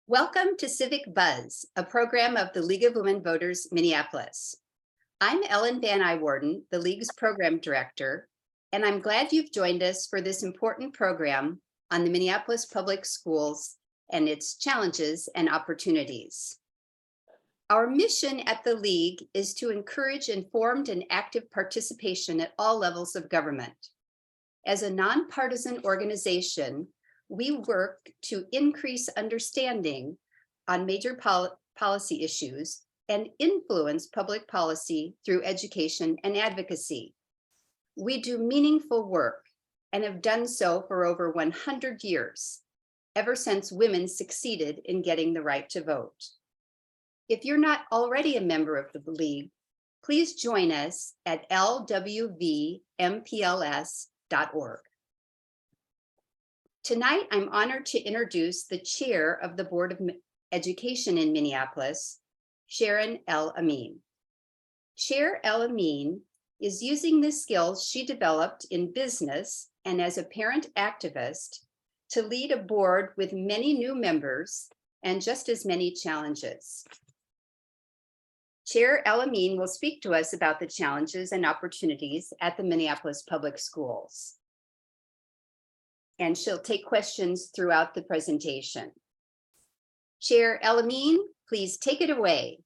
Welcome to Civic Buzz, a program of the League of Women Voters, Minneapolis. I'm Ellen Van Iwarden, the League's program director, and I'm glad you've joined us for this important program on the Minneapolis Public Schools and its challenges and opportunities. Our mission at the League is to encourage informed and active participation at all levels of government. As a nonpartisan organization, we work to increase understanding on major policy issues and influence public policy through education and advocacy. We do meaningful work and have done so for over 100 years, ever since women succeeded in getting the right to vote. If you're not already a member of the League, please join us at lwvmpls.org. Tonight, I'm honored to introduce the chair of the Board of Education in Minneapolis, Sharon L. Amin. Chair L. Amin is using the skills she developed in business and as a parent activist to lead a board with many new members and just as many challenges. Chair L. Amin will speak to us about the challenges and opportunities at the Minneapolis Public Schools. And she'll take questions throughout the presentation. Chair El Amin, please take it away.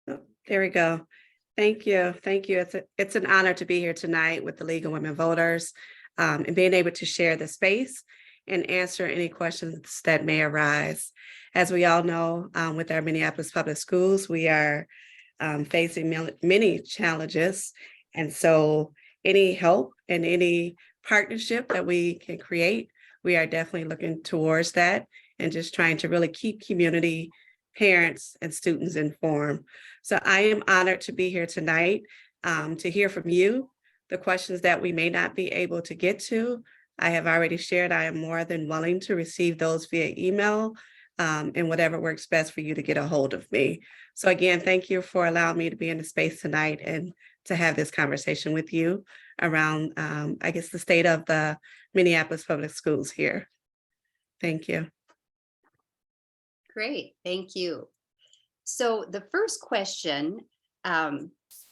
There we go. Thank you. Thank you. It's an honor to be here tonight with the League of Women Voters and being able to share the space and answer any questions that may arise. As we all know, with our Minneapolis Public Schools, we are facing many challenges. And so any help and any partnership that we can create, we are definitely looking towards that and just trying to really keep community, parents, and students informed. So I am honored to be here tonight to hear from you, the questions that we may not be able to get to. I have already shared, I am more than willing to receive those via email and whatever works best for you to get a hold of me. So again, thank you for allowing me to be in the space tonight and to have this conversation with you around, I guess, the state of the Minneapolis Public Schools here. Thank you. Great, thank you. So the first question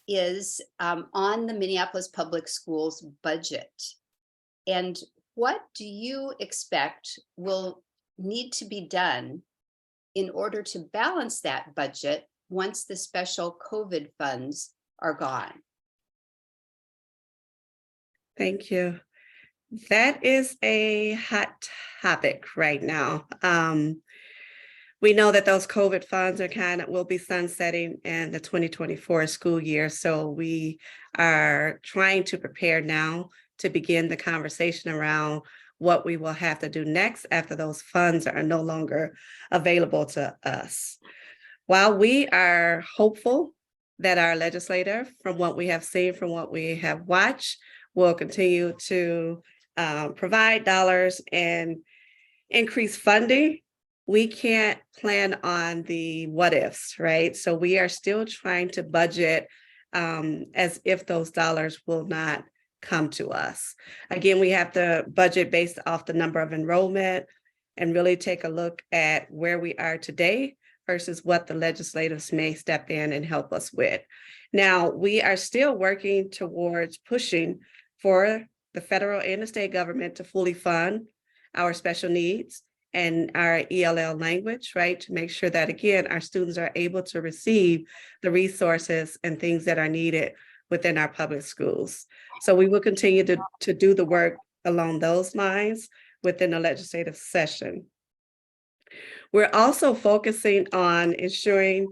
is on the Minneapolis Public Schools budget. And what do you expect will need to be done in order to balance that budget once the special COVID funds are gone? Thank you. That is a hot topic right now. We know that those COVID funds will be sunsetting in the 2024 school year. So we are trying to prepare now to begin the conversation around what we will have to do next after those funds are no longer available to us. While we are hopeful that our legislator, from what we have seen, from what we have watched, will continue to provide dollars and increase funding, we can't plan on the what ifs, right? So we are still trying to budget as if those dollars will not come to us. Again, we have to budget based off the number of enrollment and really take a look at where we are today versus what the legislators may step in and help us with. Now, we are still working towards pushing for the federal and the state government to fully fund our special needs and our ELL language, right? To make sure that, again, our students are able to receive the resources and things that are needed within our public schools. So we will continue to do the work along those lines within the legislative session. We're also focusing on ensuring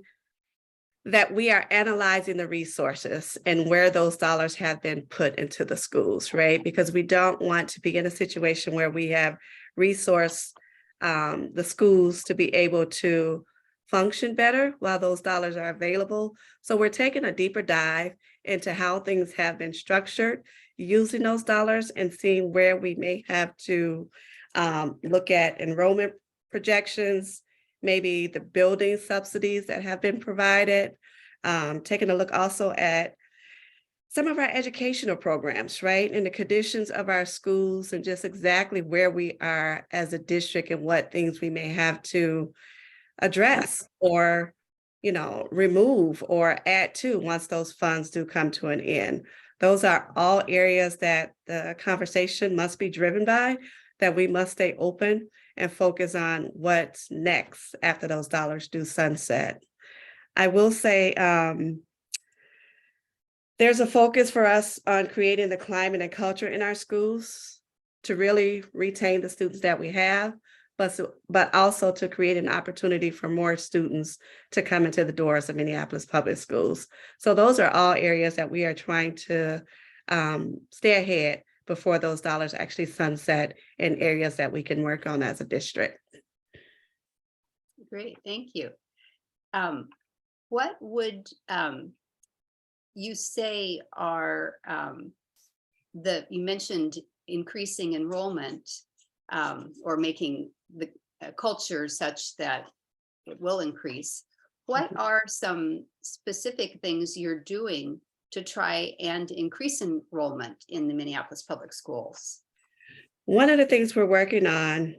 that we are analyzing the resources and where those dollars have been put into the schools, right? Because we don't want to be in a situation where we have resourced the schools to be able to function better while those dollars are available. So we're taking a deeper dive into how things have been structured using those dollars and seeing where we may have to look at enrollment projections, maybe the building subsidies that have been provided, taking a look also at some of our educational programs, right? And the conditions of our schools and just exactly where we are as a district and what things we may have to address or, remove or add to once those funds do come to an end. Those are all areas that the conversation must be driven by, that we must stay open and focus on what's next after those dollars do sunset. I will say, there's a focus for us on creating the climate and culture in our schools to really retain the students that we have, but also to create an opportunity for more students to come into the doors of Minneapolis Public Schools. So those are all areas that we are trying to stay ahead before those dollars actually sunset in areas that we can work on as a district. Great, thank you. What would you say are you mentioned increasing enrollment or making the culture such that it will increase. What are some specific things you're doing to try and increase enrollment in the Minneapolis Public Schools? One of the things we're working on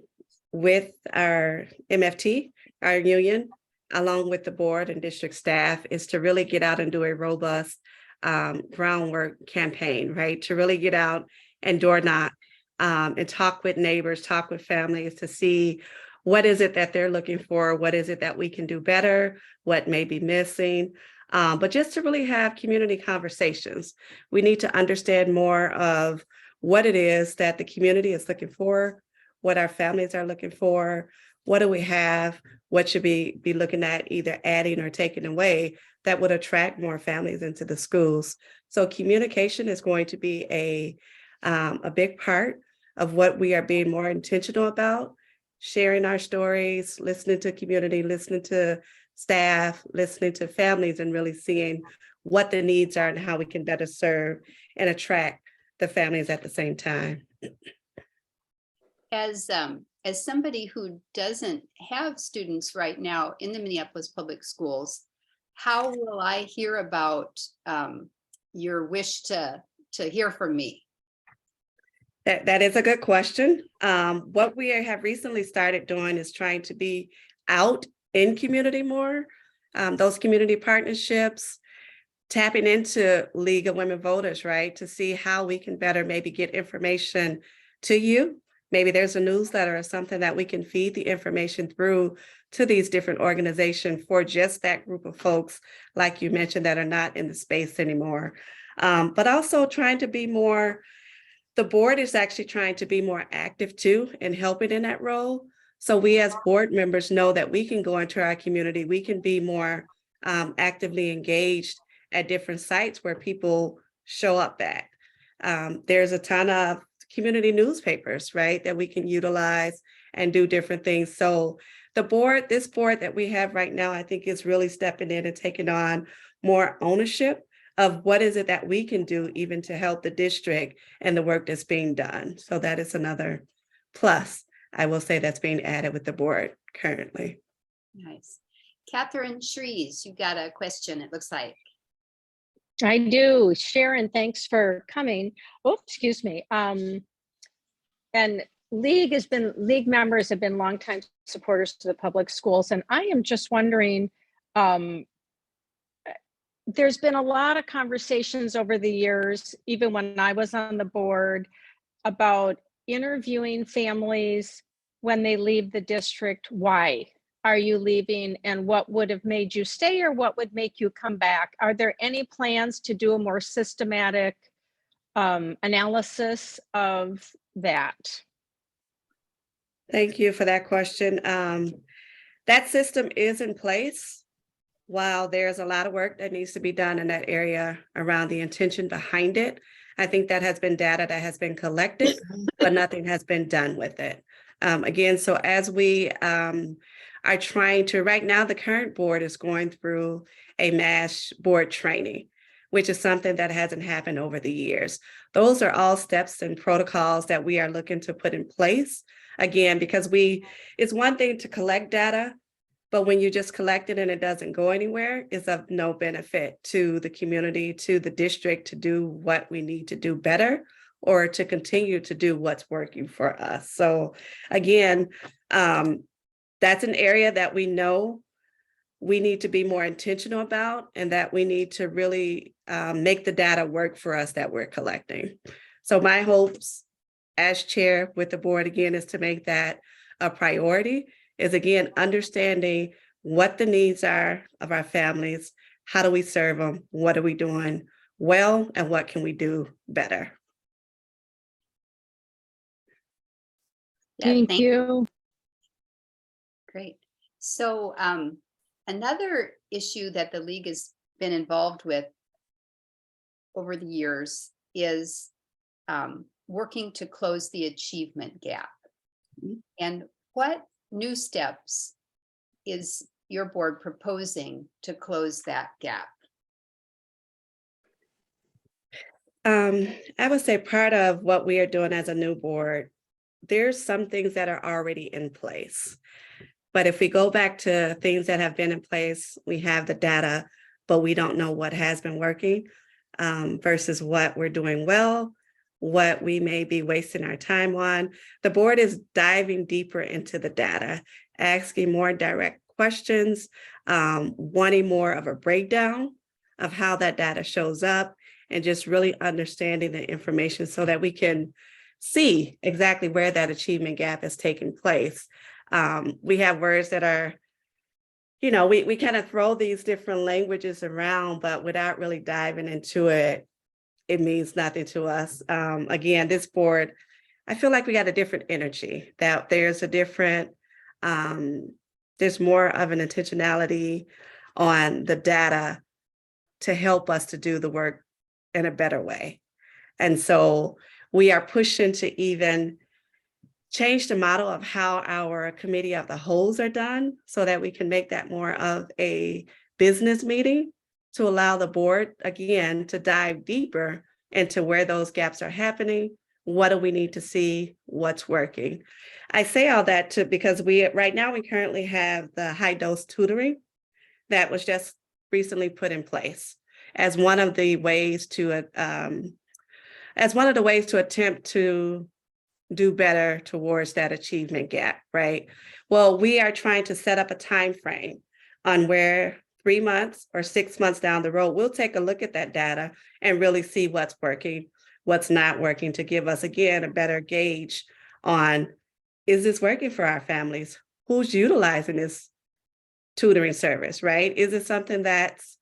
with our MFT, our union, along with the board and district staff, is to really get out and do a robust groundwork campaign, right? To really get out and door knock and talk with neighbors, talk with families to see what is it that they're looking for, what is it that we can do better, what may be missing, but just to really have community conversations. We need to understand more of what it is that the community is looking for, what our families are looking for, what do we have, what should we be looking at either adding or taking away that would attract more families into the schools. So communication is going to be a big part of what we are being more intentional about, sharing our stories, listening to community, listening to staff, listening to families, and really seeing what the needs are and how we can better serve and attract the families at the same time. As somebody who doesn't have students right now in the Minneapolis Public Schools, how will I hear about your wish to hear from me? That is a good question. What we have recently started doing is trying to be out in community more, those community partnerships, tapping into League of Women Voters, right? To see how we can better maybe get information to you. Maybe there's a newsletter or something that we can feed the information through to these different organizations for just that group of folks, like you mentioned, that are not in the space anymore. But also trying to be more, the board is actually trying to be more active too and helping in that role. So we as board members know that we can go into our community, we can be more actively engaged at different sites where people show up at. There's a ton of community newspapers, right, that we can utilize and do different things. So this board that we have right now, I think is really stepping in and taking on more ownership of what is it that we can do even to help the district and the work that's being done. So that is another plus, I will say, that's being added with the board currently. Nice. Catherine Shrees, you got a question, it looks like. I do. Sharon, thanks for coming. Oh, excuse me. And League members have been longtime supporters to the public schools. And I am just wondering, there's been a lot of conversations over the years, even when I was on the board, about interviewing families when they leave the district. Why are you leaving, and what would have made you stay, or what would make you come back? Are there any plans to do a more systematic analysis of that? Thank you for that question. That system is in place. While there's a lot of work that needs to be done in that area around the intention behind it, I think that has been data that has been collected, but nothing has been done with it. Again, so as we are trying to, right now, the current board is going through a mass board training, which is something that hasn't happened over the years. Those are all steps and protocols that we are looking to put in place. Again, because it's one thing to collect data, But when you just collect it and it doesn't go anywhere, it's of no benefit to the community, to the district to do what we need to do better or to continue to do what's working for us. So again, that's an area that we know we need to be more intentional about and that we need to really make the data work for us that we're collecting. So my hopes as chair with the board again is to make that a priority, is again understanding what the needs are of our families, how do we serve them, what are we doing well, and what can we do better. Yeah, Thank you. Great. So another issue that the league has been involved with over the years is working to close the achievement gap. And what new steps is your board proposing to close that gap? I would say part of what we are doing as a new board, there's some things that are already in place. But if we go back to things that have been in place, we have the data, but we don't know what has been working versus what we're doing well, what we may be wasting our time on. The board is diving deeper into the data, asking more direct questions, wanting more of a breakdown of how that data shows up, and just really understanding the information so that we can see exactly where that achievement gap is taking place. We have words that are, you know, we kind of throw these different languages around, but without really diving into it, it means nothing to us. Again, this board, I feel like we got a different energy, that there's a different, there's more of an intentionality on the data to help us to do the work in a better way. And so we are pushing to even change the model of how our committee of the wholes are done so that we can make that more of a business meeting to allow the board, again, to dive deeper into where those gaps are happening. What do we need to see? What's working? I say all that because right now we currently have the high dose tutoring that was just recently put in place as one of the ways to attempt to do better towards that achievement gap, right? Well, we are trying to set up a time frame on where 3 months or 6 months down the road, we'll take a look at that data and really see what's working, what's not working, to give us, again, a better gauge on, is this working for our families? Who's utilizing this tutoring service, right? Is it something that's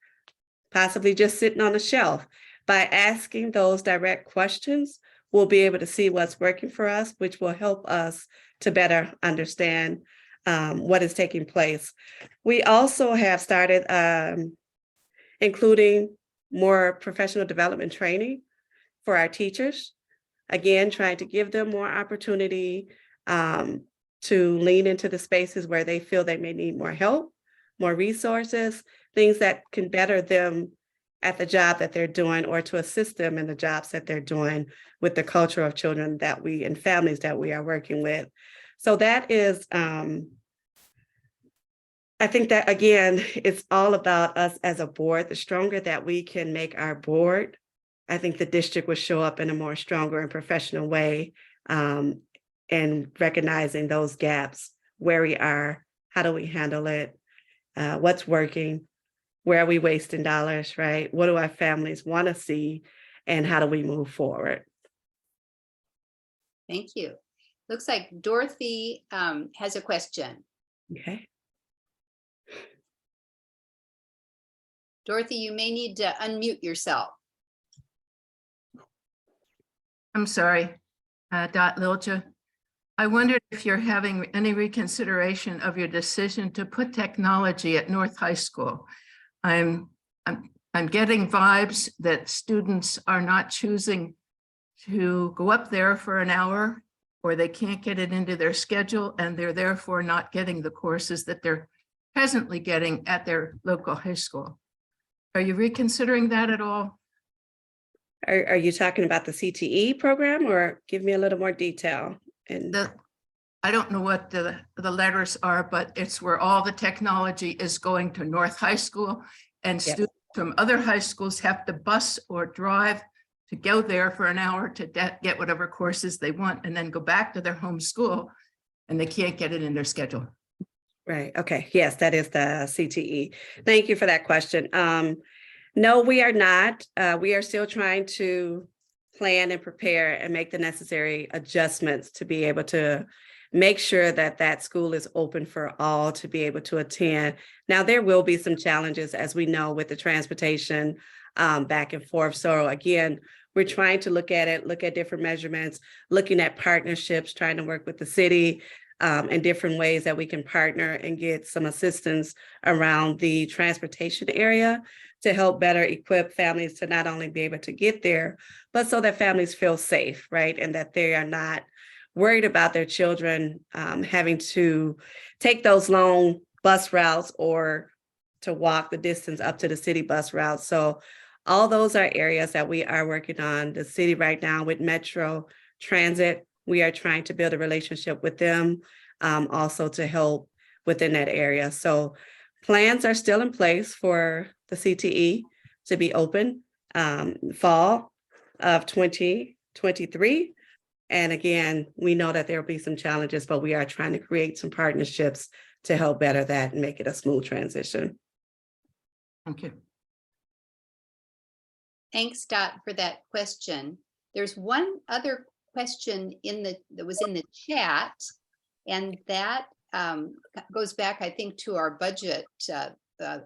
possibly just sitting on the shelf? By asking those direct questions, we'll be able to see what's working for us, which will help us to better understand what is taking place. We also have started including more professional development training for our teachers. Again, trying to give them more opportunity to lean into the spaces where they feel they may need more help, more resources, things that can better them at the job that they're doing, or to assist them in the jobs that they're doing with the culture of children that we and families that we are working with. So that is, I think that, again, it's all about us as a board. The stronger that we can make our board, I think the district will show up in a more stronger and professional way, and recognizing those gaps, where we are, how do we handle it, what's working, where are we wasting dollars, right? What do our families want to see, and how do we move forward? Thank you. Looks like Dorothy has a question. Okay. Dorothy, you may need to unmute yourself. I'm sorry, Dot Lilja. I wondered if you're having any reconsideration of your decision to put technology at North High School. I'm getting vibes that students are not choosing to go up there for an hour, or they can't get it into their schedule, and they're therefore not getting the courses that they're presently getting at their local high school. Are you reconsidering that at all? Are you talking about the CTE program, or give me a little more detail? And I don't know what the letters are, but it's where all the technology is going to North High School, and Yep. students from other high schools have to bus or drive to go there for an hour to get whatever courses they want and then go back to their home school, and they can't get it in their schedule. Right. Okay. Yes, that is the CTE. Thank you for that question. No, we are not. We are still trying to plan and prepare and make the necessary adjustments to be able to make sure that that school is open for all to be able to attend. Now, there will be some challenges, as we know, with the transportation back and forth. So again, we're trying to look at it, look at different measurements, looking at partnerships, trying to work with the city and different ways that we can partner and get some assistance around the transportation area to help better equip families to not only be able to get there, but so that families feel safe, right? And that they are not worried about their children having to take those long bus routes or to walk the distance up to the city bus route. So all those are areas that we are working on. The city right now with Metro Transit, we are trying to build a relationship with them also to help within that area. So plans are still in place for the CTE to be open fall of 2023. And again, we know that there will be some challenges, but we are trying to create some partnerships to help better that and make it a smooth transition. Thank you. Thanks, Dot, for that question. There's one other question that was in the chat, and that goes back, I think, to our budget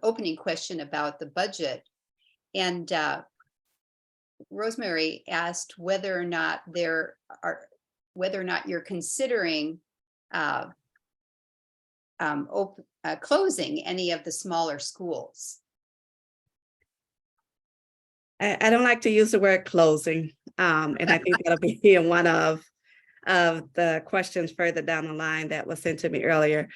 opening question about the budget. And Rosemary asked whether or not you're considering closing any of the smaller schools. I don't like to use the word closing, and I think that'll be in one of the questions further down the line that was sent to me earlier.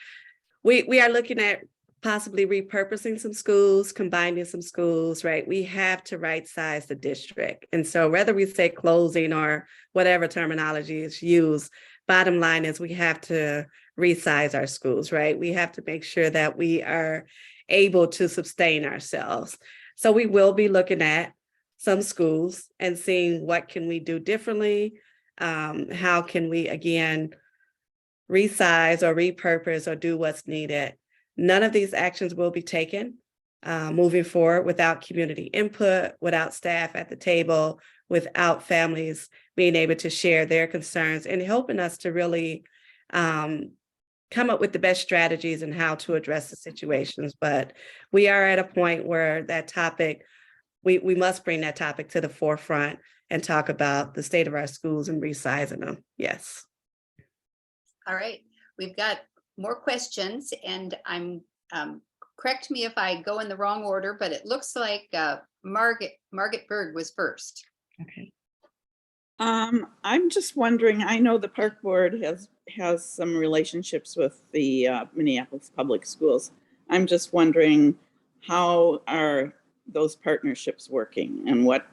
We are looking at possibly repurposing some schools, combining some schools, right? We have to right size the district. And so whether we say closing or whatever terminology is used, bottom line is we have to resize our schools, right? We have to make sure that we are able to sustain ourselves. So we will be looking at some schools and seeing what can we do differently. How can we, again, resize or repurpose or do what's needed. None of these actions will be taken moving forward without community input, without staff at the table, without families being able to share their concerns and helping us to really come up with the best strategies and how to address the situations. But we are at a point where that topic, we must bring that topic to the forefront and talk about the state of our schools and resizing them. Yes. All right, we've got more questions, and I'm correct me if I go in the wrong order, but it looks like Margaret Berg was first. Okay. I'm just wondering, I know the park board has some relationships with the Minneapolis public schools. I'm just wondering, how are those partnerships working, and what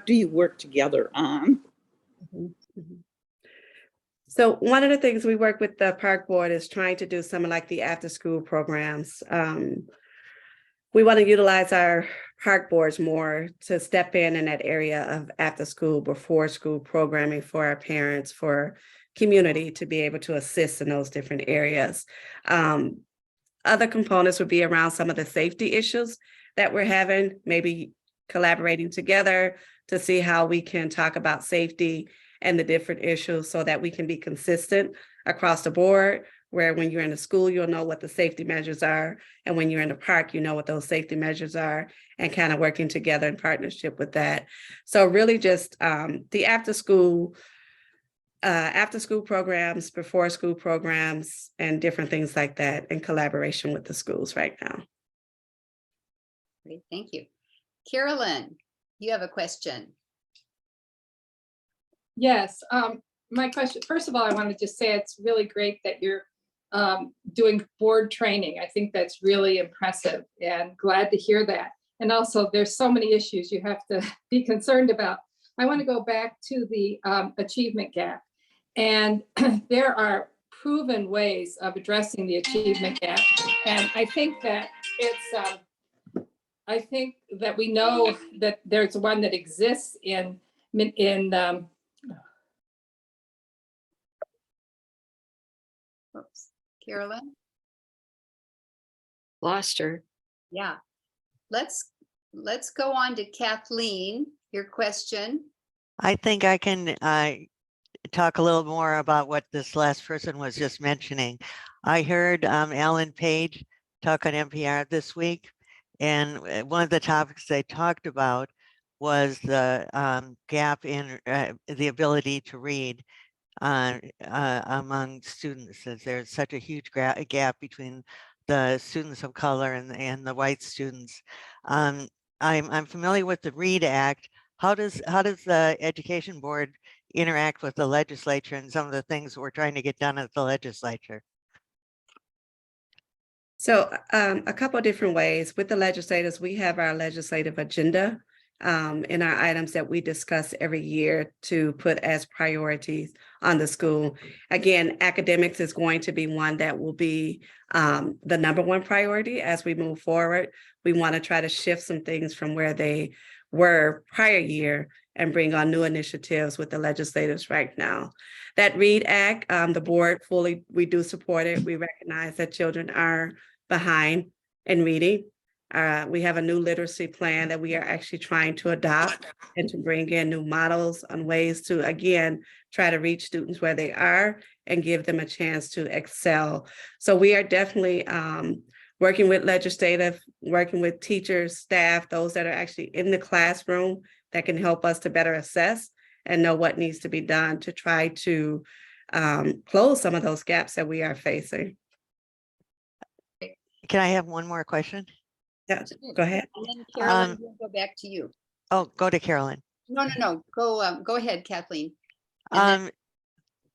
do you work together on? Mm-hmm. So one of the things we work with the park board is trying to do some like the after school programs. We want to utilize our park boards more to step in that area of after school, before school programming for our parents, for community to be able to assist in those different areas. Other components would be around some of the safety issues that we're having, maybe collaborating together to see how we can talk about safety and the different issues so that we can be consistent across the board, where when you're in a school, you'll know what the safety measures are. And when you're in the park, you know what those safety measures are, and kind of working together in partnership with that. So really just the after school programs, before school programs, and different things like that in collaboration with the schools right now. Great, thank you. Carolyn, you have a question. Yes, my question, first of all, I want to just say it's really great that you're doing board training. I think that's really impressive and glad to hear that. And also there's so many issues you have to be concerned about. I want to go back to the achievement gap. And there are proven ways of addressing the achievement gap. And I think that it's, I think that we know that there's one that exists in Oops. Carolyn? Lost her. Yeah. Let's go on to Kathleen, your question. I think I can talk a little more about what this last person was just mentioning. I heard Alan Page talk on NPR this week, and one of the topics they talked about was the gap in the ability to read among students, as there's such a huge gap between the students of color and the white students. I'm familiar with the READ Act. How does the Education Board interact with the legislature and some of the things we're trying to get done at the legislature? So a couple of different ways. With the legislators, we have our legislative agenda in our items that we discuss every year to put as priorities on the school. Again, academics is going to be one that will be the number one priority as we move forward. We want to try to shift some things from where they were prior year and bring on new initiatives with the legislators right now. That READ Act, the board we do support it. We recognize that children are behind in reading. We have a new literacy plan that we are actually trying to adopt and to bring in new models on ways to, again, try to reach students where they are and give them a chance to excel. So we are definitely working with legislative, working with teachers, staff, those that are actually in the classroom that can help us to better assess and know what needs to be done to try to close some of those gaps that we are facing. Can I have one more question? Yeah, go ahead. And then Carolyn, we'll go back to you. Oh, go to Carolyn. No. Go ahead, Kathleen. And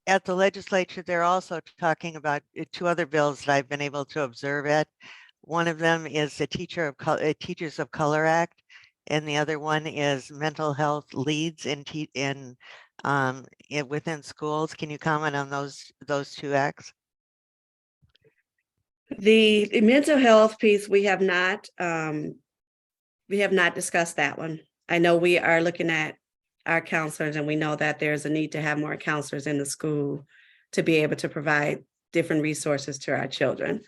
At the legislature, they're also talking about two other bills that I've been able to observe at. One of them is the Teachers of Color Act, and the other one is mental health leads within schools. Can you comment on those two acts? The mental health piece, we have not discussed that one. I know we are looking at our counselors, and we know that there's a need to have more counselors in the school to be able to provide different resources to our children.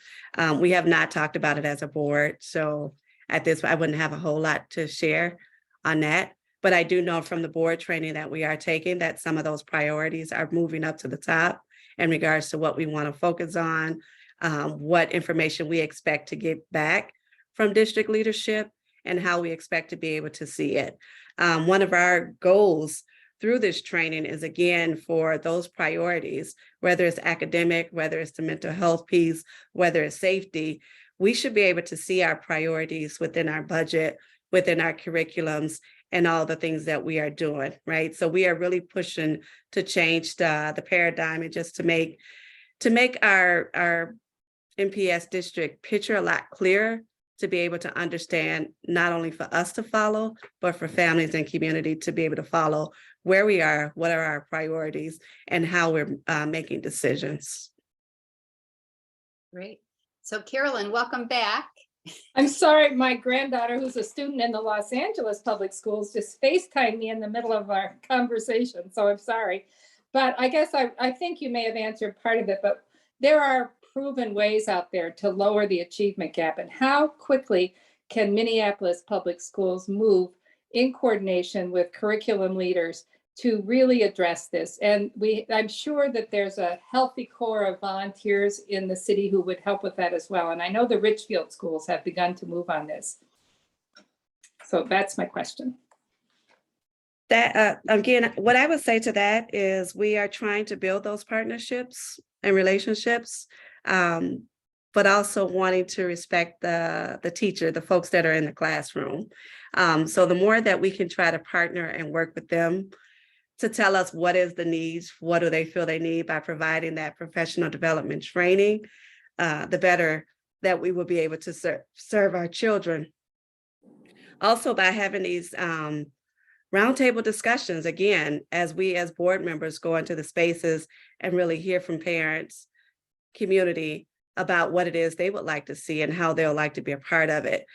We have not talked about it as a board, so at this, I wouldn't have a whole lot to share on that. But I do know from the board training that we are taking that some of those priorities are moving up to the top in regards to what we want to focus on, what information we expect to get back from district leadership, and how we expect to be able to see it. One of our goals through this training is, again, for those priorities, whether it's academic, whether it's the mental health piece, whether it's safety, we should be able to see our priorities within our budget, within our curriculums, and all the things that we are doing, right? So we are really pushing to change the paradigm and just to make our MPS district picture a lot clearer, to be able to understand, not only for us to follow, but for families and community to be able to follow where we are, what are our priorities, and how we're making decisions. great. So Carolyn, welcome back. I'm sorry, my granddaughter, who's a student in the Los Angeles Public Schools, just FaceTimed me in the middle of our conversation, so I'm sorry. But I guess I think you may have answered part of it, but there are proven ways out there to lower the achievement gap. And how quickly can Minneapolis Public Schools move in coordination with curriculum leaders to really address this? And I'm sure that there's a healthy core of volunteers in the city who would help with that as well. And I know the Richfield schools have begun to move on this. So that's my question. That again, what I would say to that is we are trying to build those partnerships and relationships, but also wanting to respect the teacher, the folks that are in the classroom. So the more that we can try to partner and work with them to tell us what is the needs, what do they feel they need by providing that professional development training, the better that we will be able to serve our children. Also by having these roundtable discussions, again, as we as board members go into the spaces and really hear from parents, community about what it is they would like to see and how they'll like to be a part of it.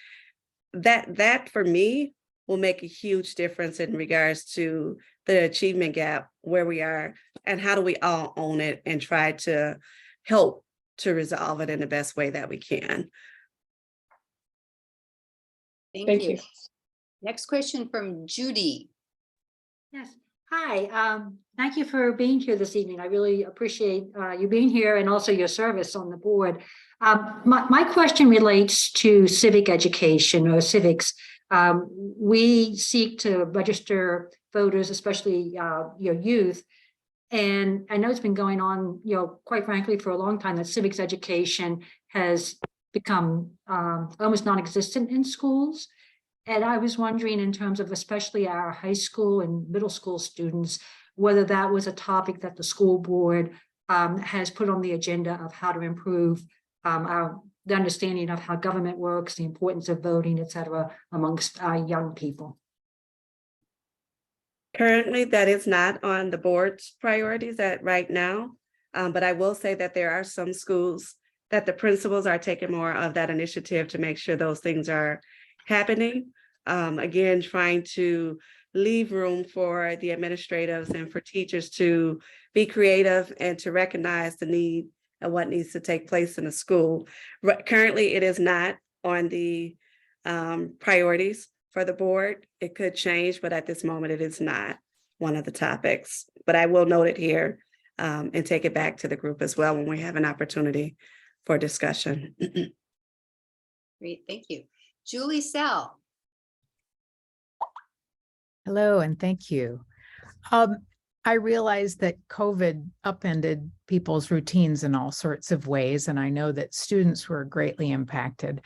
That for me will make a huge difference in regards to the achievement gap, where we are, and how do we all own it and try to help to resolve it in the best way that we can. Thank you. you. Next question from Judy. Yes. Hi. Thank you for being here this evening. I really appreciate you being here and also your service on the board. My question relates to civic education or civics. We seek to register voters, especially your youth. And I know it's been going on, quite frankly, for a long time, that civics education has become almost non-existent in schools. And I was wondering, in terms of especially our high school and middle school students, whether that was a topic that the school board has put on the agenda of how to improve the understanding of how government works, the importance of voting, et cetera, amongst our young people. Currently, that is not on the board's priorities right now, but I will say that there are some schools that the principals are taking more of that initiative to make sure those things are happening. Again, trying to leave room for the administrators and for teachers to be creative and to recognize the need and what needs to take place in a school. Currently, it is not on the priorities for the board. It could change, but at this moment, it is not one of the topics. But I will note it here and take it back to the group as well when we have an opportunity for discussion. Great, thank you. Julie Sell. Hello, and thank you. I realize that COVID upended people's routines in all sorts of ways, and I know that students were greatly impacted.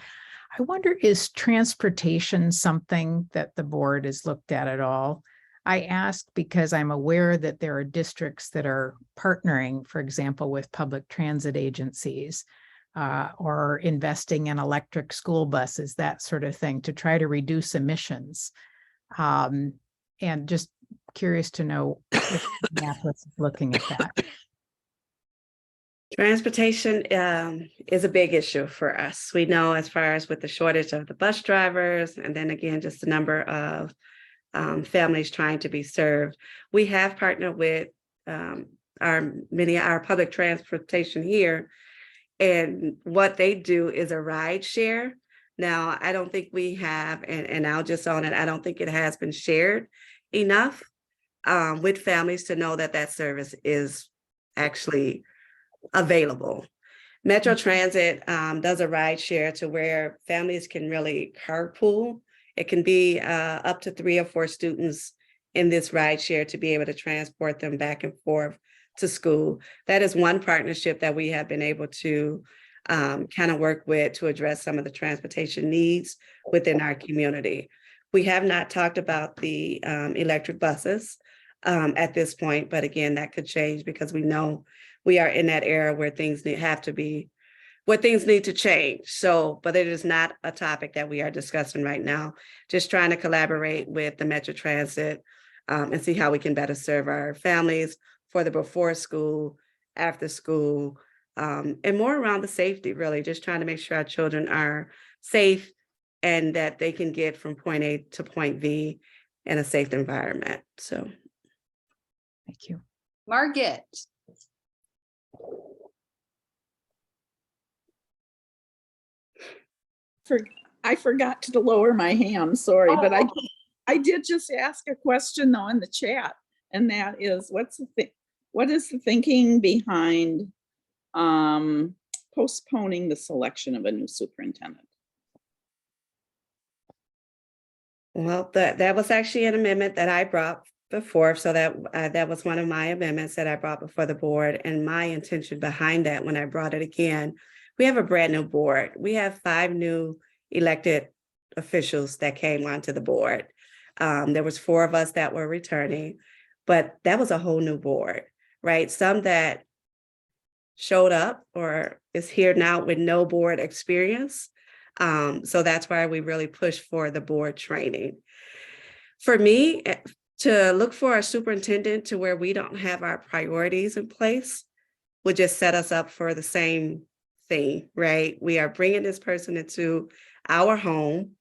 I wonder, is transportation something that the board has looked at all? I ask because I'm aware that there are districts that are partnering, for example, with public transit agencies or investing in electric school buses, that sort of thing, to try to reduce emissions. And just curious to know if Minneapolis is looking at that. Transportation is a big issue for us. We know, as far as with the shortage of the bus drivers, and then again, just the number of families trying to be served. We have partnered with our public transportation here, and what they do is a ride share. Now, I don't think we have, and I'll just own it, I don't think it has been shared enough with families to know that that service is actually available. Metro Transit does a ride share to where families can really carpool. It can be up to 3 or 4 students in this ride share to be able to transport them back and forth to school. That is one partnership that we have been able to kind of work with to address some of the transportation needs within our community. We have not talked about the electric buses at this point, but again, that could change because we know we are in that era where things need to change. So, but it is not a topic that we are discussing right now. Just trying to collaborate with the Metro Transit and see how we can better serve our families for the before school, after school, and more around the safety, really, just trying to make sure our children are safe and that they can get from point A to point B in a safe environment. So. Thank you. Margaret. I forgot to lower my hand, sorry, but I did just ask a question though in the chat, and that is, what is the thinking behind postponing the selection of a new superintendent? Well, that was actually an amendment that I brought before, so that was one of my amendments that I brought before the board. And my intention behind that, when I brought it again, we have a brand new board. We have 5 new elected officials that came onto the board. There was 4 of us that were returning, but that was a whole new board, right? Some that showed up or is here now with no board experience. So that's why we really push for the board training. For me, to look for a superintendent to where we don't have our priorities in place would just set us up for the same thing, right? We are bringing this person into our home.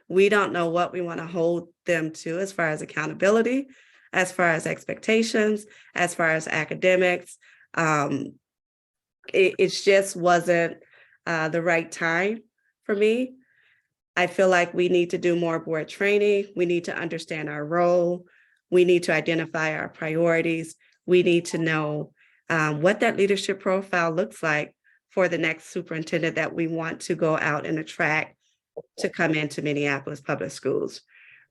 We don't know what we want to hold them to as far as accountability, as far as expectations, as far as academics. It just wasn't the right time for me. I feel like we need to do more board training. We need to understand our role. We need to identify our priorities. We need to know what that leadership profile looks like for the next superintendent that we want to go out and attract to come into Minneapolis Public Schools.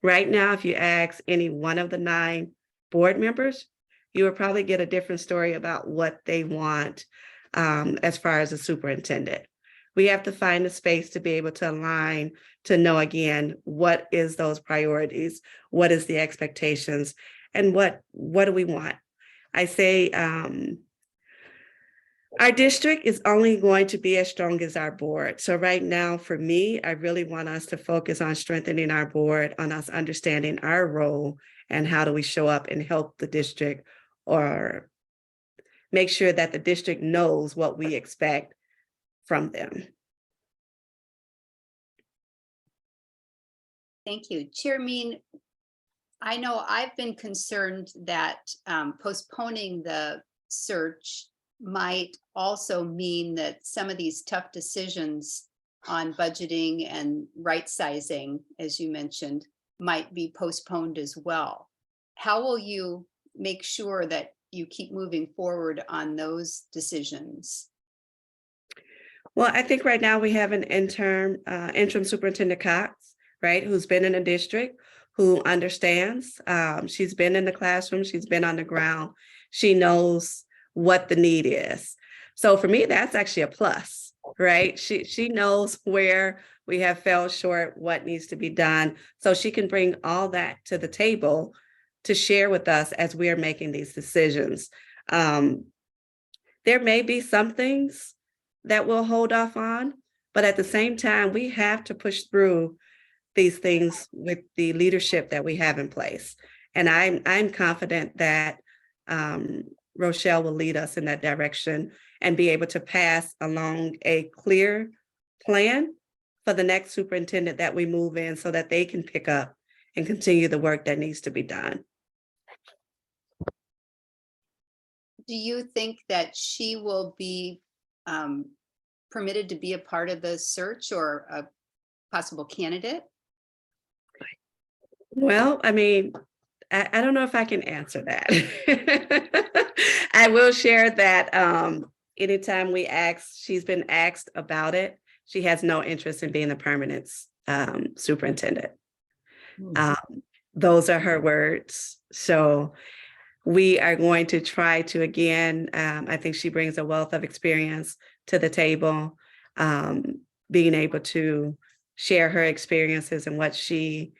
Right now, if you ask any one of the 9 board members, you will probably get a different story about what they want as far as a superintendent. We have to find the space to be able to align, to know again, what is those priorities, what is the expectations, and what do we want? I say our district is only going to be as strong as our board. So right now, for me, I really want us to focus on strengthening our board, on us understanding our role, and how do we show up and help the district, or make sure that the district knows what we expect from them. Thank you. Chair Mean, I know I've been concerned that postponing the search might also mean that some of these tough decisions on budgeting and right sizing, as you mentioned, might be postponed as well. How will you make sure that you keep moving forward on those decisions? Well, I think right now we have an interim superintendent Cox, right, who's been in the district, who understands. She's been in the classroom, she's been on the ground, she knows what the need is. So for me, that's actually a plus, right? She knows where we have fell short, what needs to be done. So she can bring all that to the table to share with us as we are making these decisions. There may be some things that we'll hold off on, but at the same time, we have to push through these things with the leadership that we have in place. And I'm confident that Rochelle will lead us in that direction and be able to pass along a clear plan for the next superintendent that we move in, so that they can pick up and continue the work that needs to be done. Do you think that she will be permitted to be a part of the search or a possible candidate? Well, I mean, I don't know if I can answer that. I will share that anytime we ask, she's been asked about it, she has no interest in being the permanent superintendent. Those are her words. So we are going to try to, again, I think she brings a wealth of experience to the table, being able to share her experiences and what she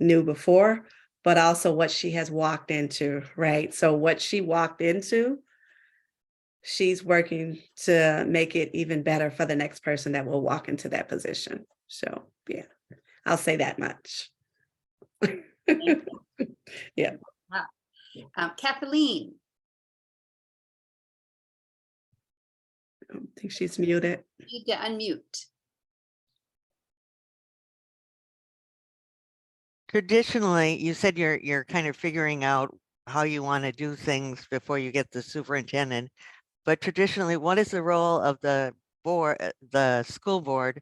knew before, but also what she has walked into, right? So what she walked into, she's working to make it even better for the next person that will walk into that position. So yeah, I'll say that much. Yeah. Kathleen. I think she's muted. You need to unmute. Traditionally, you said you're kind of figuring out how you want to do things before you get the superintendent. But traditionally, what is the role of the board, the school board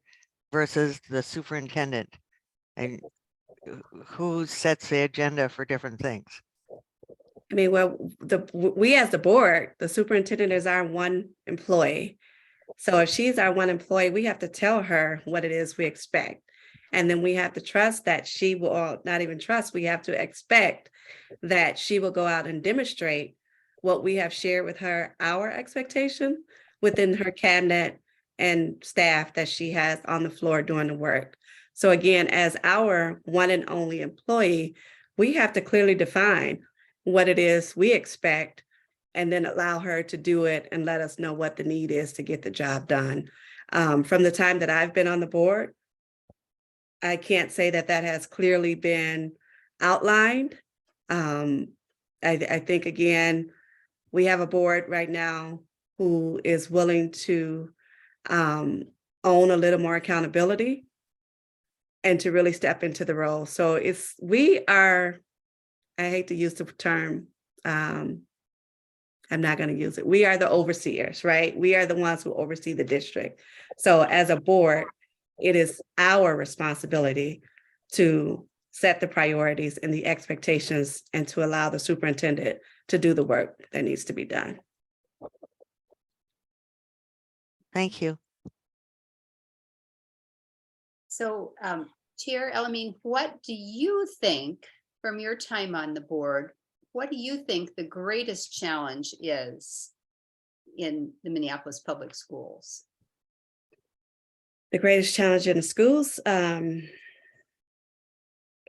versus the superintendent? And who sets the agenda for different things? I mean, well, we as the board, the superintendent is our one employee. So if she's our one employee, we have to tell her what it is we expect. And then we have to trust that she will, not even trust, we have to expect that she will go out and demonstrate what we have shared with her, our expectation within her cabinet and staff that she has on the floor doing the work. So again, as our one and only employee, we have to clearly define what it is we expect, and then allow her to do it and let us know what the need is to get the job done. From the time that I've been on the board, I can't say that that has clearly been outlined. I think, again, we have a board right now who is willing to own a little more accountability and to really step into the role. So we are, I hate to use the term, I'm not going to use it. We are the overseers, right? We are the ones who oversee the district. So as a board, it is our responsibility to set the priorities and the expectations and to allow the superintendent to do the work that needs to be done. Thank you. So Chair Elamine, what do you think from your time on the board, what do you think the greatest challenge is in the Minneapolis Public Schools? The greatest challenge in the schools,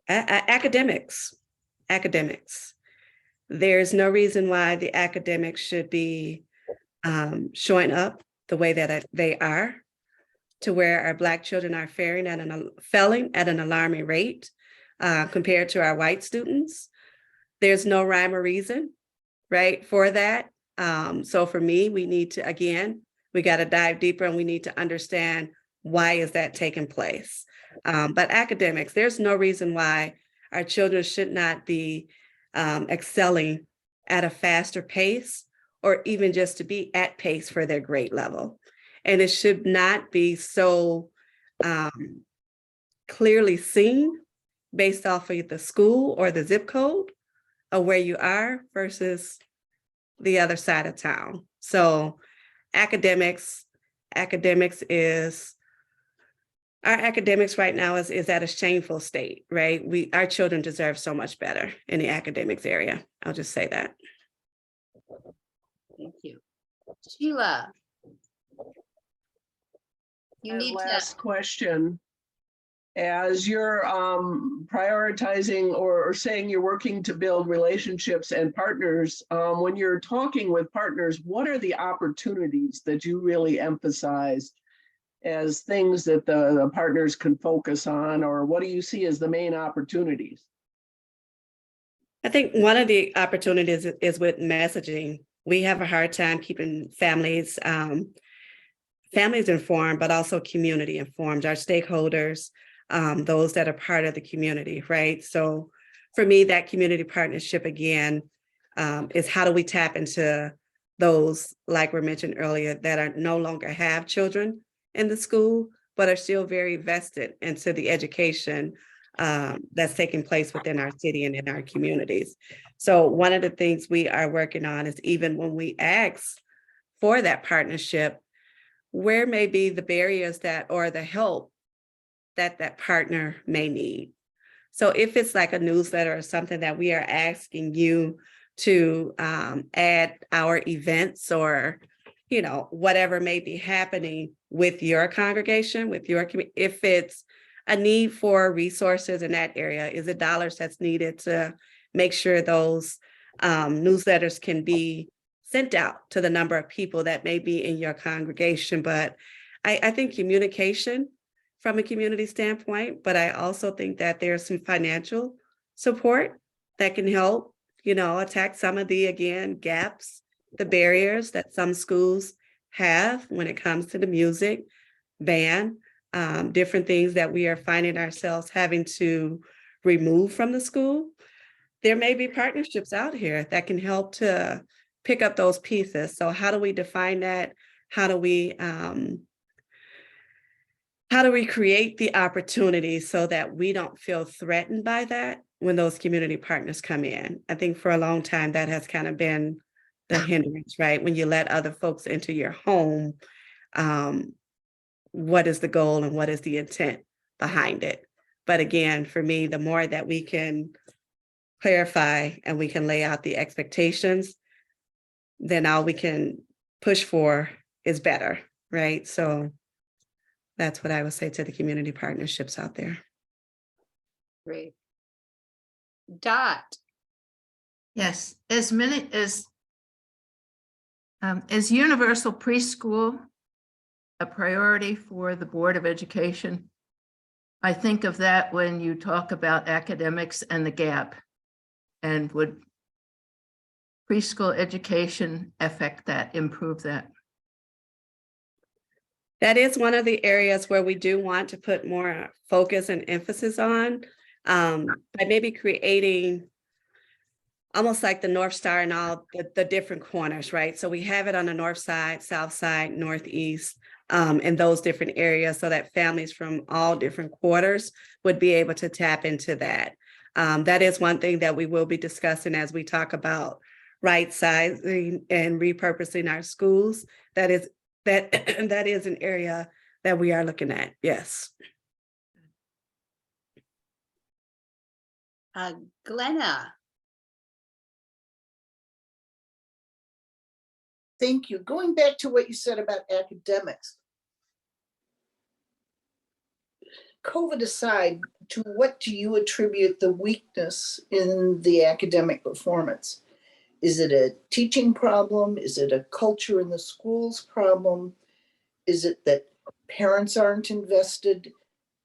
academics. There's no reason why the academics should be showing up the way that they are, to where our Black children are failing at an alarming rate compared to our white students. There's no rhyme or reason, right, for that. So for me, we got to dive deeper and we need to understand why is that taking place. But academics, there's no reason why our children should not be excelling at a faster pace, or even just to be at pace for their grade level. And it should not be so clearly seen based off of the school or the zip code of where you are versus the other side of town. So academics right now is at a shameful state, right? Our children deserve so much better in the academics area. I'll just say that. Thank you. Sheila. You And need last question. As you're prioritizing or saying you're working to build relationships and partners, when you're talking with partners, what are the opportunities that you really emphasize as things that the partners can focus on, or what do you see as the main opportunities? I think one of the opportunities is with messaging. We have a hard time keeping families informed, but also community informed, our stakeholders, those that are part of the community, right? So for me, that community partnership again is how do we tap into those, like we mentioned earlier, that are no longer have children in the school, but are still very vested into the education that's taking place within our city and in our communities. So one of the things we are working on is, even when we ask for that partnership, where may be the barriers or the help that partner may need. So if it's like a newsletter or something that we are asking you to add our events, or whatever may be happening with your congregation, with your community, if it's a need for resources in that area, is it dollars that's needed to make sure those newsletters can be sent out to the number of people that may be in your congregation. But I think communication from a community standpoint, but I also think that there's some financial support that can help, attack some of the, again, gaps, the barriers that some schools have when it comes to the music, band, different things that we are finding ourselves having to remove from the school. There may be partnerships out here that can help to pick up those pieces. So how do we define that? How do we create the opportunity so that we don't feel threatened by that when those community partners come in? I think for a long time that has kind of been the hindrance, right? When you let other folks into your home, what is the goal and what is the intent behind it? But again, for me, the more that we can clarify and we can lay out the expectations, then all we can push for is better, right? So that's what I would say to the community partnerships out there. Great. Dot. Yes, as universal preschool a priority for the Board of Education? I think of that when you talk about academics and the gap. And would preschool education affect that, improve that? That is one of the areas where we do want to put more focus and emphasis on, by maybe creating almost like the North Star and all the different corners, right? So we have it on the north side, south side, northeast, in those different areas so that families from all different quarters would be able to tap into that. That is one thing that we will be discussing as we talk about right sizing and repurposing our schools. That is an area that we are looking at. Yes. Glenna. Thank you. Going back to what you said about academics. COVID aside, to what do you attribute the weakness in the academic performance? Is it a teaching problem? Is it a culture in the schools problem? Is it that parents aren't invested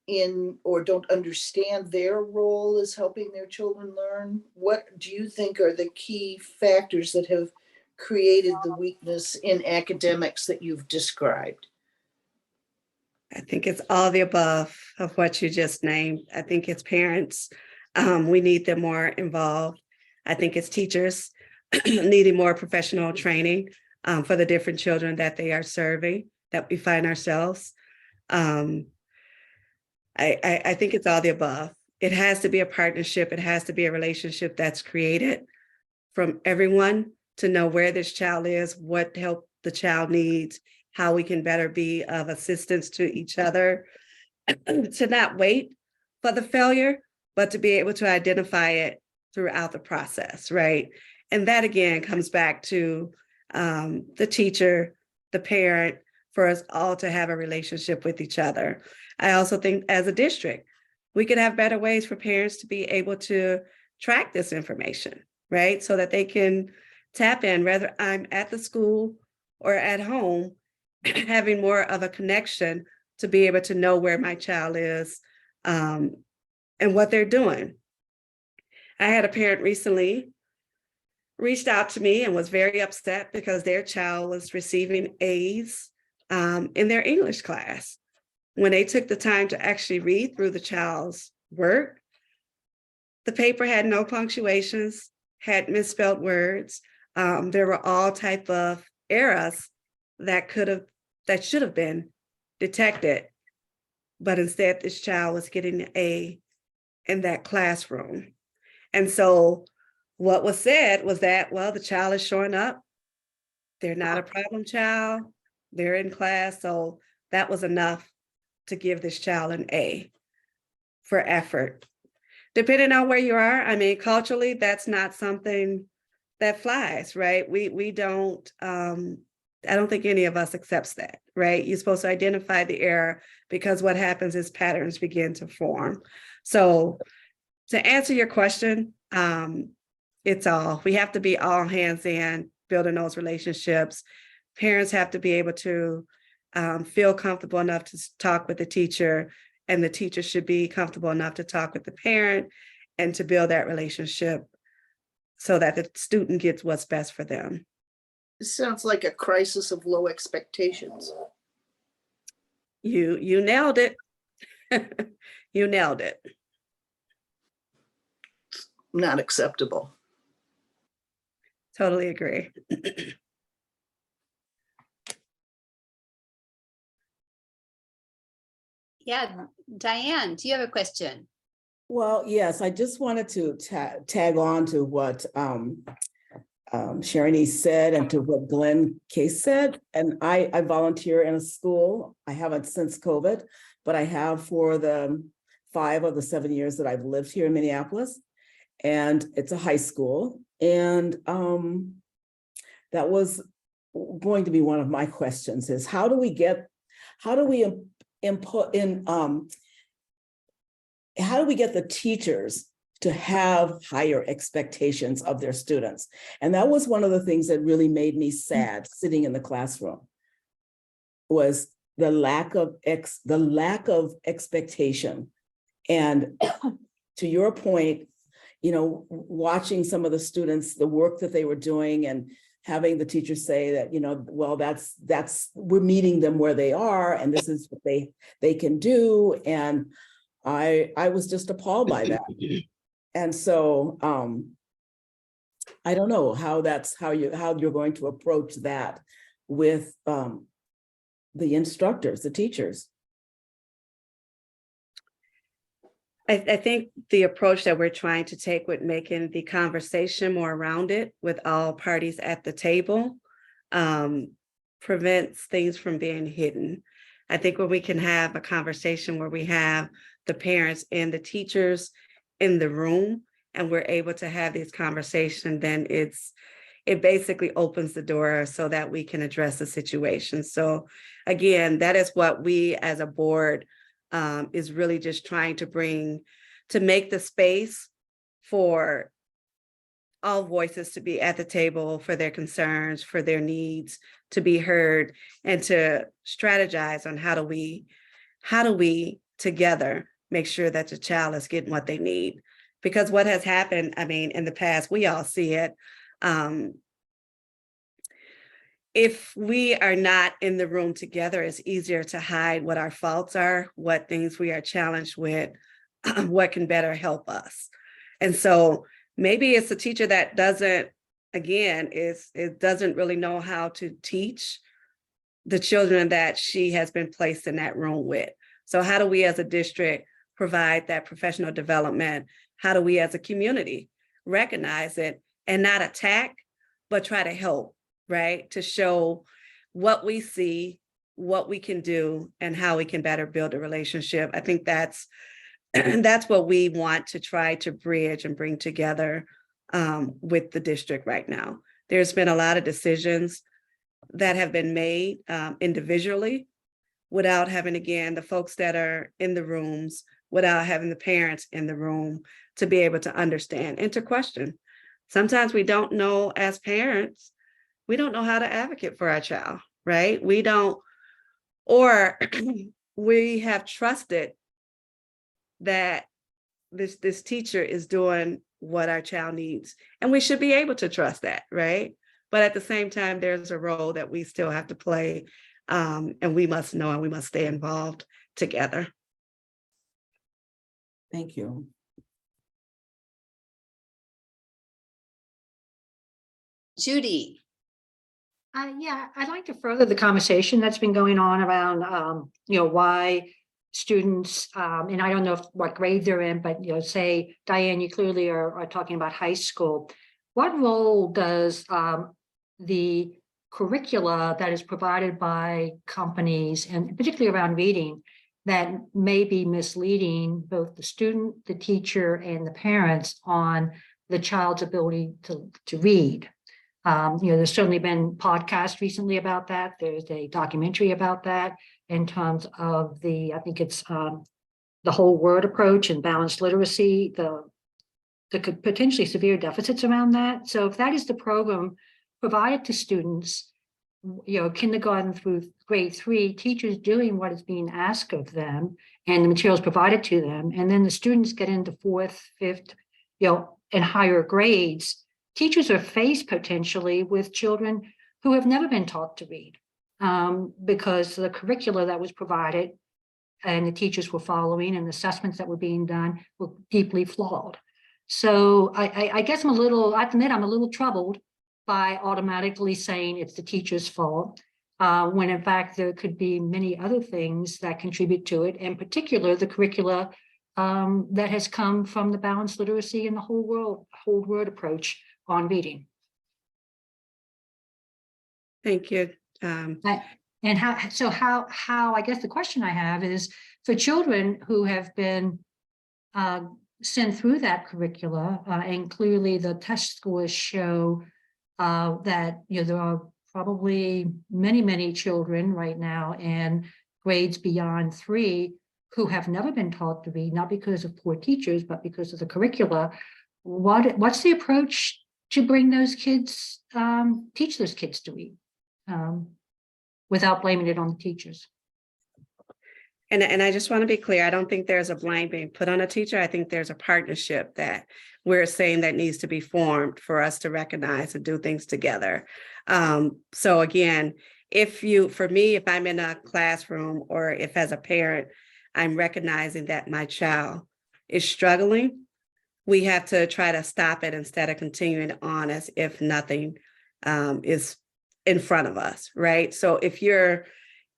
in or don't understand their role as helping their children learn? What do you think are the key factors that have created the weakness in academics that you've described? I think it's all the above of what you just named. I think it's parents. We need them more involved. I think it's teachers needing more professional training for the different children that they are serving, that we find ourselves. I think it's all the above. It has to be a partnership. It has to be a relationship that's created from everyone to know where this child is, what help the child needs, how we can better be of assistance to each other, to not wait for the failure, but to be able to identify it throughout the process, right? And that again comes back to the teacher, the parent, for us all to have a relationship with each other. I also think as a district, we could have better ways for parents to be able to track this information, right? So that they can tap in, whether I'm at the school or at home, having more of a connection to be able to know where my child is and what they're doing. I had a parent recently reached out to me and was very upset because their child was receiving A's in their English class. When they took the time to actually read through the child's work, the paper had no punctuations, had misspelled words. There were all type of errors that should have been detected, but instead this child was getting an A in that classroom. And so what was said was that, well, the child is showing up. They're not a problem child. They're in class. So that was enough to give this child an A for effort. Depending on where you are, I mean, culturally, that's not something that flies, right? We don't, I don't think any of us accepts that, right? You're supposed to identify the error because what happens is patterns begin to form. So to answer your question, we have to be all hands in building those relationships. Parents have to be able to feel comfortable enough to talk with the teacher, and the teacher should be comfortable enough to talk with the parent and to build that relationship so that the student gets what's best for them. This sounds like a crisis of low expectations. You nailed it. You nailed it. Not acceptable. Totally agree. Yeah, Diane, do you have a question? Well, yes, I just wanted to tag on to what Sharonese said and to what Glenn Case said. And I volunteer in a school. I haven't since COVID, but I have for the 5 of the 7 years that I've lived here in Minneapolis. And it's a high school. And that was going to be one of my questions is how do we get the teachers to have higher expectations of their students? And that was one of the things that really made me sad sitting in the classroom, was the lack of expectation. And to your point, watching some of the students, the work that they were doing and having the teachers say that, you know, well, that's we're meeting them where they are, and this is what they can do. And I was just appalled by that. And so I don't know how you're going to approach that with the instructors, the teachers. I think the approach that we're trying to take with making the conversation more around it with all parties at the table prevents things from being hidden. I think when we can have a conversation where we have the parents and the teachers in the room and we're able to have these conversations, then it basically opens the door so that we can address the situation. So again, that is what we as a board is really just trying to make the space for all voices to be at the table, for their concerns, for their needs to be heard, and to strategize on how do we together make sure that the child is getting what they need. Because what has happened, I mean, in the past, we all see it. If we are not in the room together, it's easier to hide what our faults are, what things we are challenged with, what can better help us. And so maybe it's a teacher that doesn't really know how to teach the children that she has been placed in that room with. So how do we as a district provide that professional development? How do we as a community recognize it and not attack, but try to help? Right? To show what we see, what we can do, and how we can better build a relationship. I think that's what we want to try to bridge and bring together with the district right now. There's been a lot of decisions that have been made individually without having, again, the folks that are in the rooms, without having the parents in the room to be able to understand and to question. Sometimes we don't know as parents, we don't know how to advocate for our child, right? We don't, or we have trusted that this teacher is doing what our child needs. And we should be able to trust that, right? But at the same time, there's a role that we still have to play, and we must know and we must stay involved together. Thank you. Judy. Yeah, I'd like to further the conversation that's been going on around, why students, and I don't know what grade they're in, but, say, Diane, you clearly are talking about high school. What role does the curricula that is provided by companies, and particularly around reading, that may be misleading both the student, the teacher, and the parents on the child's ability to read? There's certainly been podcasts recently about that. There's a documentary about that in terms of I think it's the whole word approach and balanced literacy, the potentially severe deficits around that. So if that is the program provided to students, kindergarten through grade 3, teachers doing what is being asked of them and the materials provided to them, and then the students get into 4th, 5th, and higher grades, teachers are faced potentially with children who have never been taught to read because the curricula that was provided and the teachers were following and the assessments that were being done were deeply flawed. So I guess I admit I'm a little troubled by automatically saying it's the teacher's fault when in fact there could be many other things that contribute to it, in particular the curricula that has come from the balanced literacy and the whole word approach on reading. Thank you. And how I guess the question I have is for children who have been sent through that curricula, and clearly the test scores show that there are probably many children right now in grades beyond 3 who have never been taught to read, not because of poor teachers, but because of the curricula. What's the approach to bring those kids, teach those kids to read without blaming it on the teachers? And I just want to be clear, I don't think there's a blame being put on a teacher. I think there's a partnership that we're saying that needs to be formed for us to recognize and do things together. So again, for me, if I'm in a classroom or if as a parent, I'm recognizing that my child is struggling, we have to try to stop it instead of continuing on as if nothing is in front of us, right? So if you're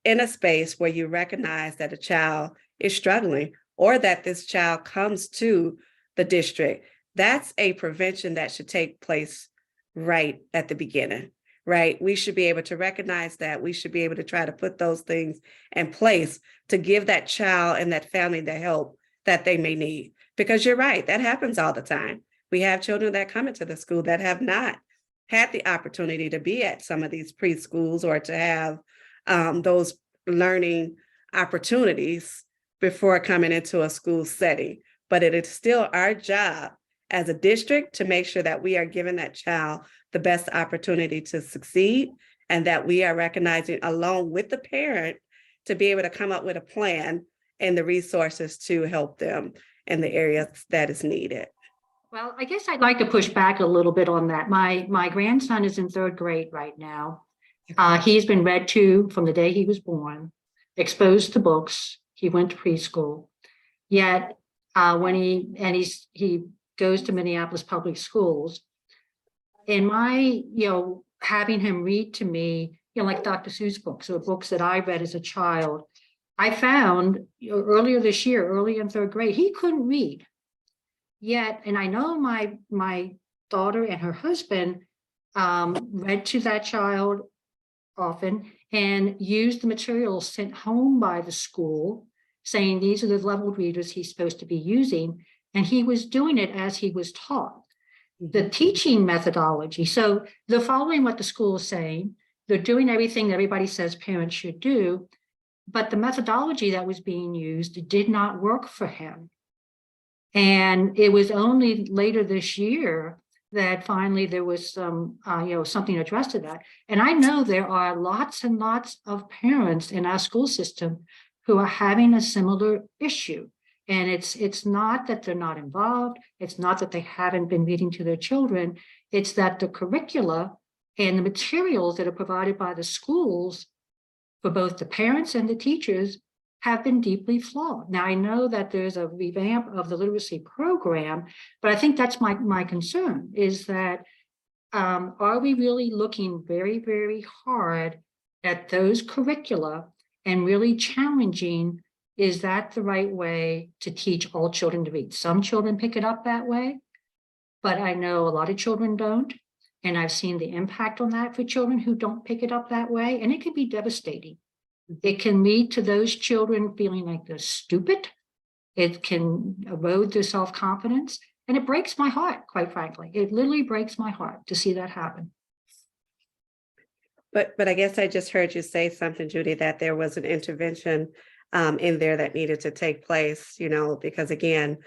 in a space where you recognize that a child is struggling or that this child comes to the district, that's a prevention that should take place right at the beginning, right? We should be able to recognize that. We should be able to try to put those things in place to give that child and that family the help that they may need. Because you're right, that happens all the time. We have children that come into the school that have not had the opportunity to be at some of these preschools or to have those learning opportunities before coming into a school setting. But it is still our job as a district to make sure that we are giving that child the best opportunity to succeed and that we are recognizing along with the parent to be able to come up with a plan and the resources to help them in the areas that is needed. Well, I guess I'd like to push back a little bit on that. My grandson is in 3rd grade right now. He's been read to from the day he was born, exposed to books. He went to preschool. Yet when he goes to Minneapolis public schools, in my, having him read to me, like Dr. Seuss books or books that I read as a child, I found earlier this year, early in 3rd grade, he couldn't read. Yet, and I know my daughter and her husband read to that child often and used the materials sent home by the school, saying these are the leveled readers he's supposed to be using. And he was doing it as he was taught. The teaching methodology. So they're following what the school is saying. They're doing everything that everybody says parents should do. But the methodology that was being used did not work for him. And it was only later this year that finally there was some, something addressed to that. And I know there are lots and lots of parents in our school system who are having a similar issue. And it's not that they're not involved. It's not that they haven't been reading to their children. It's that the curricula and the materials that are provided by the schools for both the parents and the teachers have been deeply flawed. Now, I know that there's a revamp of the literacy program, but I think that's my concern is that are we really looking very, very hard at those curricula and really challenging, is that the right way to teach all children to read? Some children pick it up that way, but I know a lot of children don't. And I've seen the impact on that for children who don't pick it up that way, and it can be devastating. It can lead to those children feeling like they're stupid. It can erode their self-confidence. And it breaks my heart, quite frankly. It literally breaks my heart to see that happen. But I guess I just heard you say something, Judy, that there was an intervention in there that needed to take place, because again,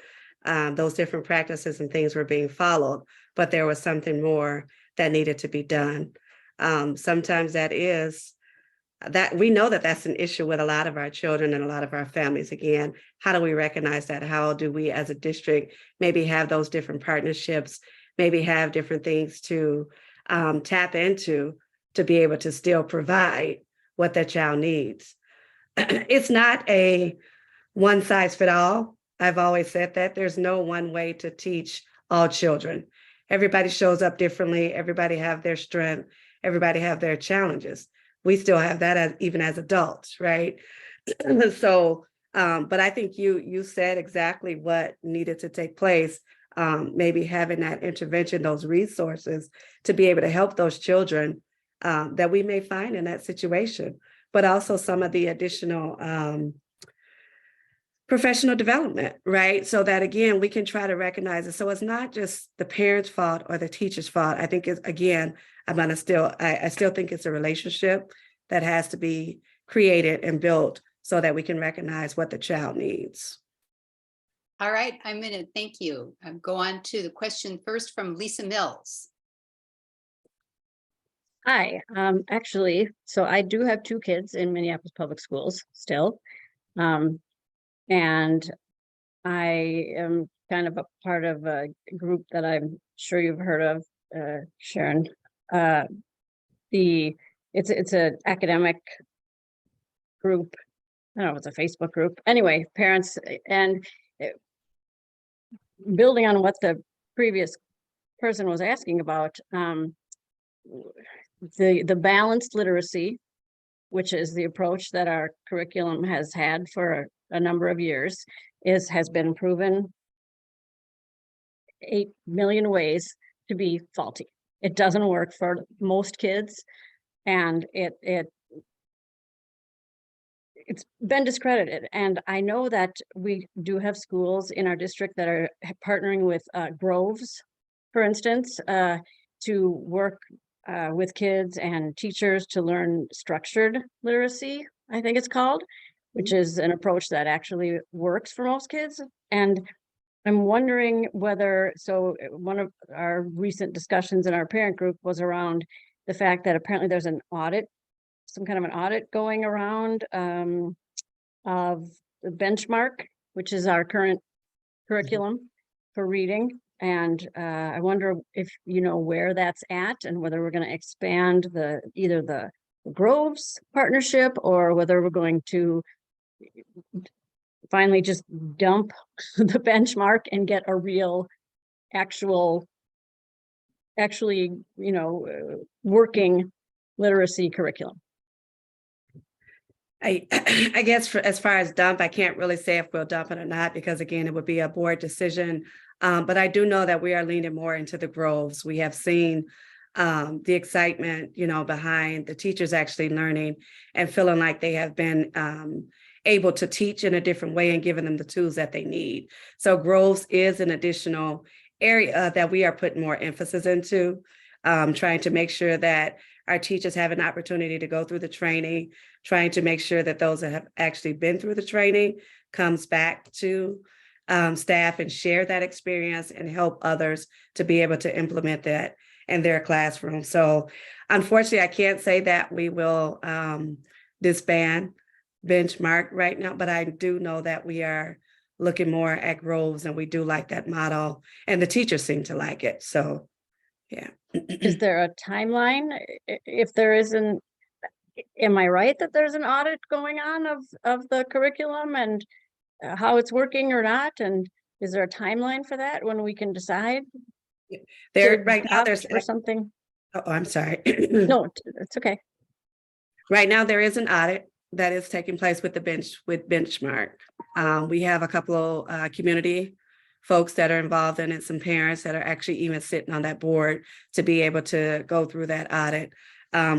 those different practices and things were being followed, but there was something more that needed to be done. Sometimes that we know that that's an issue with a lot of our children and a lot of our families. Again, how do we recognize that? How do we as a district maybe have those different partnerships, maybe have different things to tap into to be able to still provide what that child needs? It's not a one size fit all. I've always said that there's no one way to teach all children. Everybody shows up differently. Everybody have their strength. Everybody have their challenges. We still have that even as adults, right? So, but I think you said exactly what needed to take place. Maybe having that intervention, those resources to be able to help those children that we may find in that situation, but also some of the additional professional development, right? So that again, we can try to recognize it. So it's not just the parent's fault or the teacher's fault. I think it's, again, I still think it's a relationship that has to be created and built so that we can recognize what the child needs. All right, I'm going to thank you. I'll go on to the question first from Lisa Mills. Hi, actually, so I do have 2 kids in Minneapolis public schools still. And I am kind of a part of a group that I'm sure you've heard of, Sharon, it's an academic group. I don't know, it's a Facebook group. Anyway, parents and building on what the previous person was asking about, the balanced literacy, which is the approach that our curriculum has had for a number of years, has been proven 8 million ways to be faulty. It doesn't work for most kids, and it's been discredited. And I know that we do have schools in our district that are partnering with Groves, for instance, to work with kids and teachers to learn structured literacy, I think it's called, which is an approach that actually works for most kids. And I'm wondering whether, so one of our recent discussions in our parent group was around the fact that apparently there's an audit, some kind of an audit going around of the benchmark, which is our current curriculum for reading. And I wonder if you know where that's at and whether we're going to expand either the Groves partnership or whether we're going to finally just dump the benchmark and get a real actually, working literacy curriculum. I guess as far as dump, I can't really say if we'll dump it or not, because again, it would be a board decision. But I do know that we are leaning more into the Groves. We have seen the excitement, behind the teachers actually learning and feeling like they have been able to teach in a different way and giving them the tools that they need. So Groves is an additional area that we are putting more emphasis into, trying to make sure that our teachers have an opportunity to go through the training, trying to make sure that those that have actually been through the training comes back to staff and share that experience and help others to be able to implement that in their classroom. So unfortunately, I can't say that we will disband benchmark right now, but I do know that we are looking more at Groves, and we do like that model, and the teachers seem to like it. So, yeah. Is there a timeline? If there isn't, am I right that there's an audit going on of the curriculum and how it's working or not? And is there a timeline for that when we can decide? There right now there's or something. Oh, I'm sorry. No, it's okay. Right now there is an audit that is taking place with benchmark. We have a couple of community folks that are involved in it, some parents that are actually even sitting on that board to be able to go through that audit.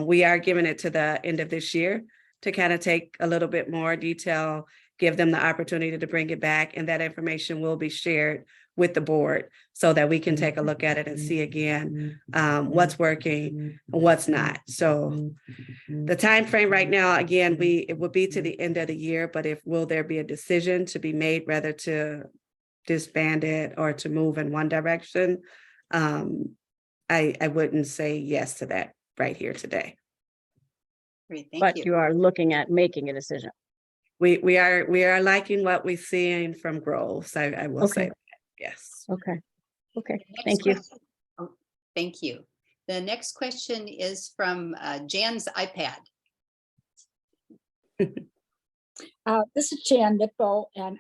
We are giving it to the end of this year to kind of take a little bit more detail, give them the opportunity to bring it back, and that information will be shared with the board so that we can take a look at it and see again what's working and what's not. So the time frame right now, again, it will be to the end of the year, but will there be a decision to be made whether to disband it or to move in one direction? I wouldn't say yes to that right here today. Great, thank But you. you are looking at making a decision. We are liking what we're seeing from Groves. I will say that. Yes. Okay. Next Thank you. question- oh, thank you. The next question is from Jan's iPad. This is Jan Nichol, and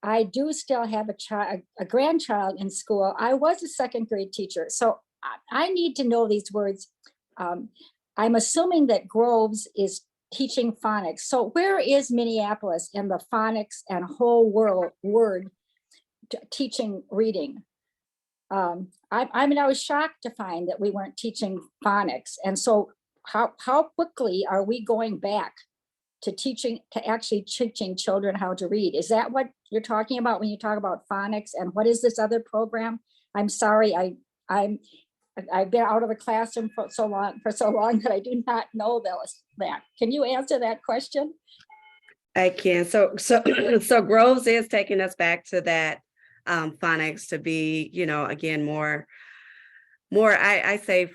I do still have a grandchild in school. I was a second grade teacher, so I need to know these words. I'm assuming that Groves is teaching phonics. So where is Minneapolis in the phonics and whole word teaching reading? I mean, I was shocked to find that we weren't teaching phonics. And so how quickly are we going back to actually teaching children how to read? Is that what you're talking about when you talk about phonics? And what is this other program? I'm sorry, I've been out of the classroom for so long that I do not know that. Can you answer that question? I can. So Groves is taking us back to that phonics to be, again, more I say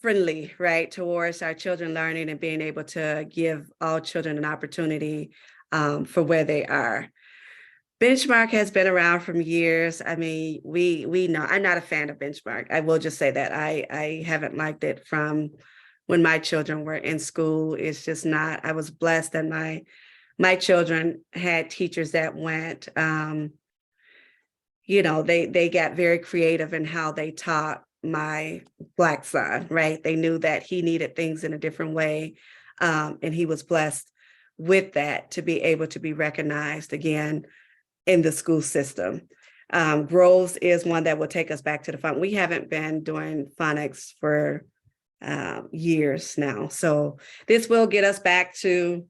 friendly, right, towards our children learning and being able to give all children an opportunity for where they are. Benchmark has been around from years. I mean, we know, I'm not a fan of Benchmark. I will just say that I haven't liked it from when my children were in school. It's just not, I was blessed that my children had teachers that went, they got very creative in how they taught my Black son, right? They knew that he needed things in a different way. And he was blessed with that to be able to be recognized again in the school system. Groves is one that will take us back to the fun. We haven't been doing phonics for years now. So this will get us back to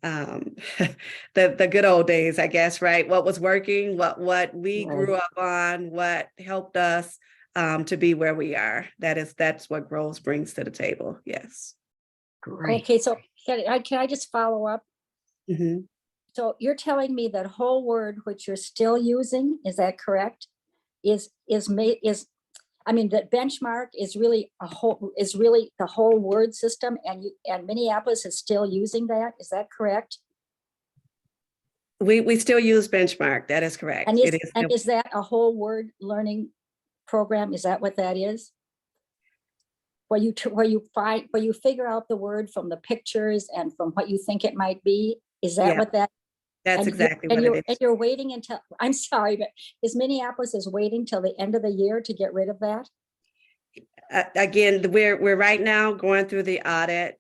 the good old days, I guess, right? What was working, what we grew up on, what helped us to be where we are. That's what Groves brings to the table. Yes. Great. Okay, so can I just follow up? Mhm. So you're telling me that whole word, which you're still using, is that correct? I mean, that benchmark is really the whole word system, and Minneapolis is still using that. Is that correct? We still use Benchmark. That is correct. And It is still- is that a whole word learning program? Is that what that is? Where you figure out the word from the pictures and from what you think it might be? Is that Yeah. what that? That's and exactly and what you're, it And is. you're waiting until, I'm sorry, but Minneapolis is waiting till the end of the year to get rid of that? Again, we're right now going through the audit.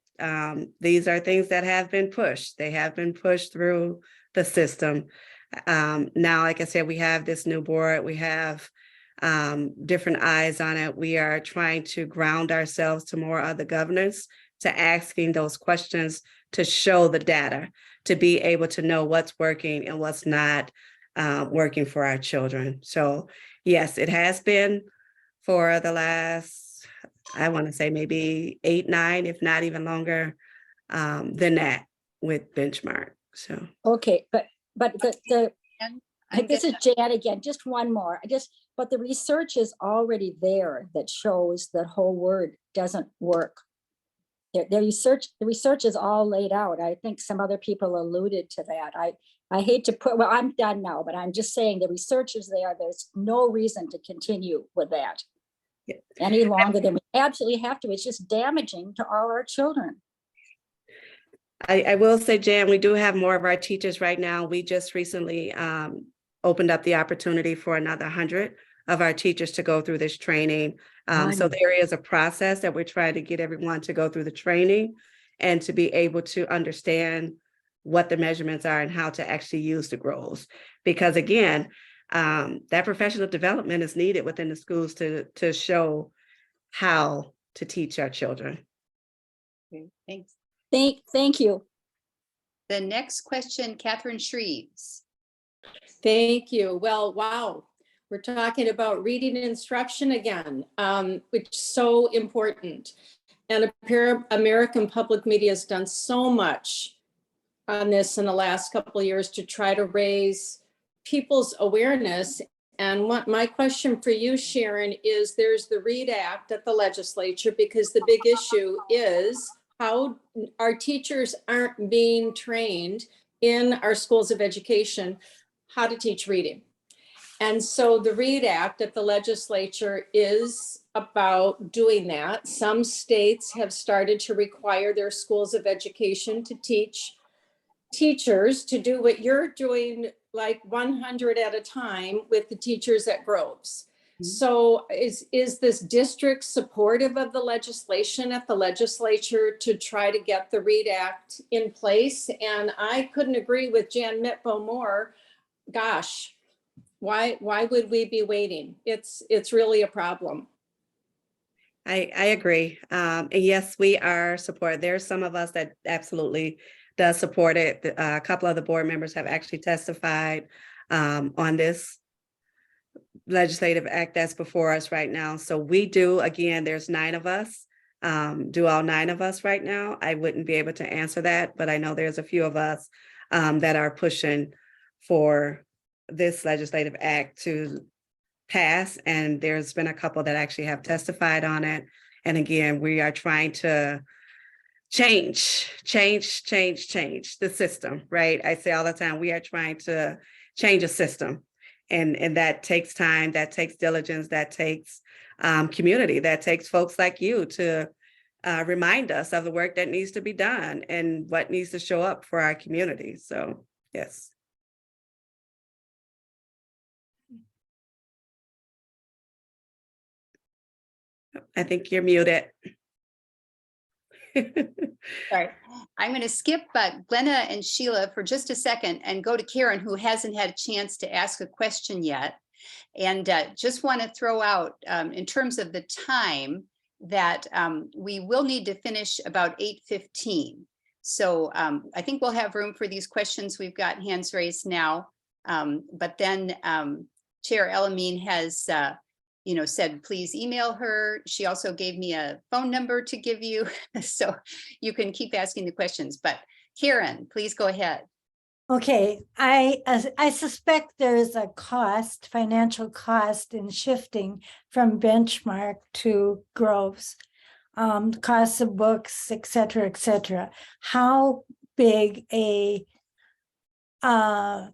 These are things that have been pushed. They have been pushed through the system. Now, like I said, we have this new board. We have different eyes on it. We are trying to ground ourselves to more other governors, to asking those questions, to show the data, to be able to know what's working and what's not working for our children. So yes, it has been for the last, I want to say maybe 8, 9, if not even longer than that with Benchmark. So Okay, but I'm this is gonna- Jan again, just one more. But the research is already there that shows that whole word doesn't work. The research is all laid out. I think some other people alluded to that. I hate to well, I'm done now, but I'm just saying the research is there. There's no reason to continue with that any longer than we absolutely have to. It's just damaging to all our children. I will say, Jan, we do have more of our teachers right now. We just recently opened up the opportunity for another 100 of our teachers to go through this training. So there is a process that we're trying to get everyone to go through the training and to be able to understand what the measurements are and how to actually use the Groves. Because again, that professional development is needed within the schools to show how to teach our children. Okay, thanks. Thank you. The next question, Catherine Shreves. Thank you. Well, wow. We're talking about reading instruction again, which is so important. And American Public Media has done so much on this in the last couple of years to try to raise people's awareness. And what my question for you, Sharon, is there's the READ Act at the legislature, because the big issue is how our teachers aren't being trained in our schools of education how to teach reading. And so the READ Act at the legislature is about doing that. Some states have started to require their schools of education to teach teachers to do what you're doing, like 100 at a time with the teachers at Groves. So is this district supportive of the legislation at the legislature to try to get the READ Act in place? And I couldn't agree with Jan Mitbo more. Gosh, why would we be waiting? It's really a problem. I agree. And yes, we are supportive. There's some of us that absolutely does support it. A couple of the board members have actually testified on this legislative act that's before us right now. So we do, again, there's 9 of us. Do all 9 of us right now? I wouldn't be able to answer that, but I know there's a few of us that are pushing for this legislative act to pass. And there's been a couple that actually have testified on it. And again, we are trying to change the system, right? I say all the time, we are trying to change a system. And that takes time, that takes diligence, that takes community, that takes folks like you to remind us of the work that needs to be done and what needs to show up for our community. So, yes. I think you're muted. Sorry, I'm going to skip Glenna and Sheila for just a second and go to Karen, who hasn't had a chance to ask a question yet. And just want to throw out in terms of the time that we will need to finish about 8:15. So I think we'll have room for these questions. We've got hands raised now. But then Chair Elamine has said, please email her. She also gave me a phone number to give you, so you can keep asking the questions. But Karen, please go ahead. Okay, I suspect there's a cost, financial cost in shifting from Benchmark to Groves, costs of books, et cetera, et cetera. How big how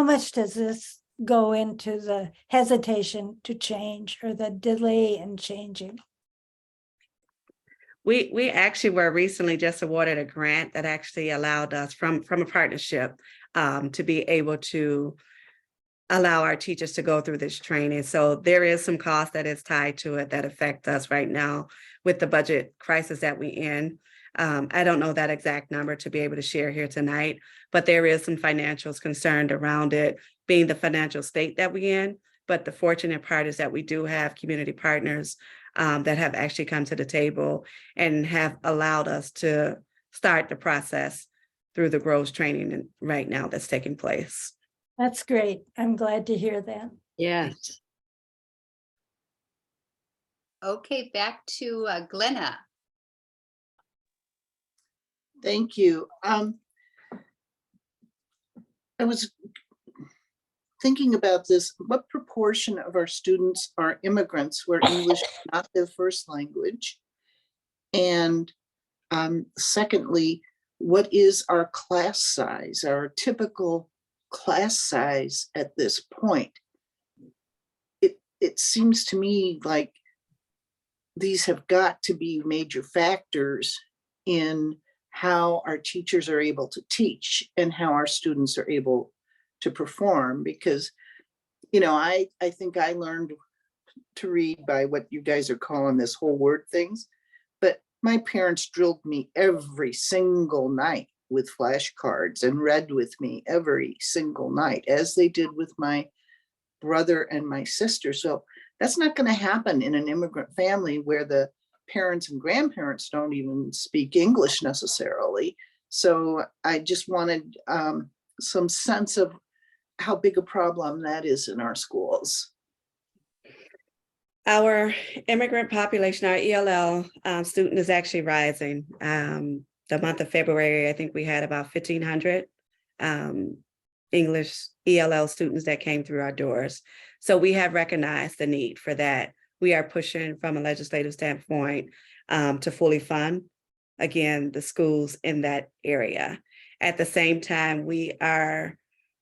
much does this go into the hesitation to change or the delay in changing? We actually were recently just awarded a grant that actually allowed us from a partnership to be able to allow our teachers to go through this training. So there is some cost that is tied to it that affect us right now with the budget crisis that we're in. I don't know that exact number to be able to share here tonight, but there is some financials concerned around it being the financial state that we're in. But the fortunate part is that we do have community partners that have actually come to the table and have allowed us to start the process through the Groves training right now that's taking place. That's great. I'm glad to hear that. Yes. Okay, back to Glenna. Thank you. I was thinking about this. What proportion of our students are immigrants where English is not their first language? And secondly, what is our class size, our typical class size at this point? It seems to me like these have got to be major factors in how our teachers are able to teach and how our students are able to perform, because I think I learned to read by what you guys are calling this whole word things, but my parents drilled me every single night with flashcards and read with me every single night, as they did with my brother and my sister. So that's not going to happen in an immigrant family where the parents and grandparents don't even speak English necessarily. So I just wanted some sense of how big a problem that is in our schools. Our immigrant population, our ELL student is actually rising. The month of February, I think we had about 1,500 English ELL students that came through our doors. So we have recognized the need for that. We are pushing from a legislative standpoint to fully fund, again, the schools in that area. At the same time, we are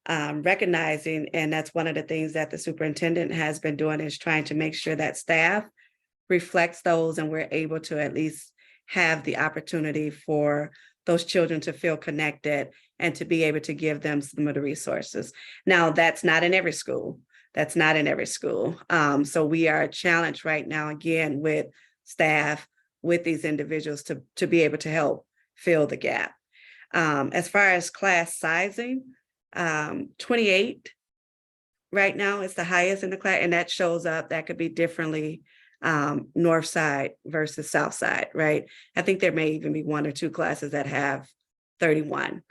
recognizing, and that's one of the things that the superintendent has been doing, is trying to make sure that staff reflects those and we're able to at least have the opportunity for those children to feel connected and to be able to give them some of the resources. Now, that's not in every school. That's not in every school. So we are challenged right now, again, with staff, with these individuals to be able to help fill the gap. As far as class sizing, 28 right now is the highest in the class, and that shows up, that could be differently north side versus south side, right? I think there may even be one or two classes that have 31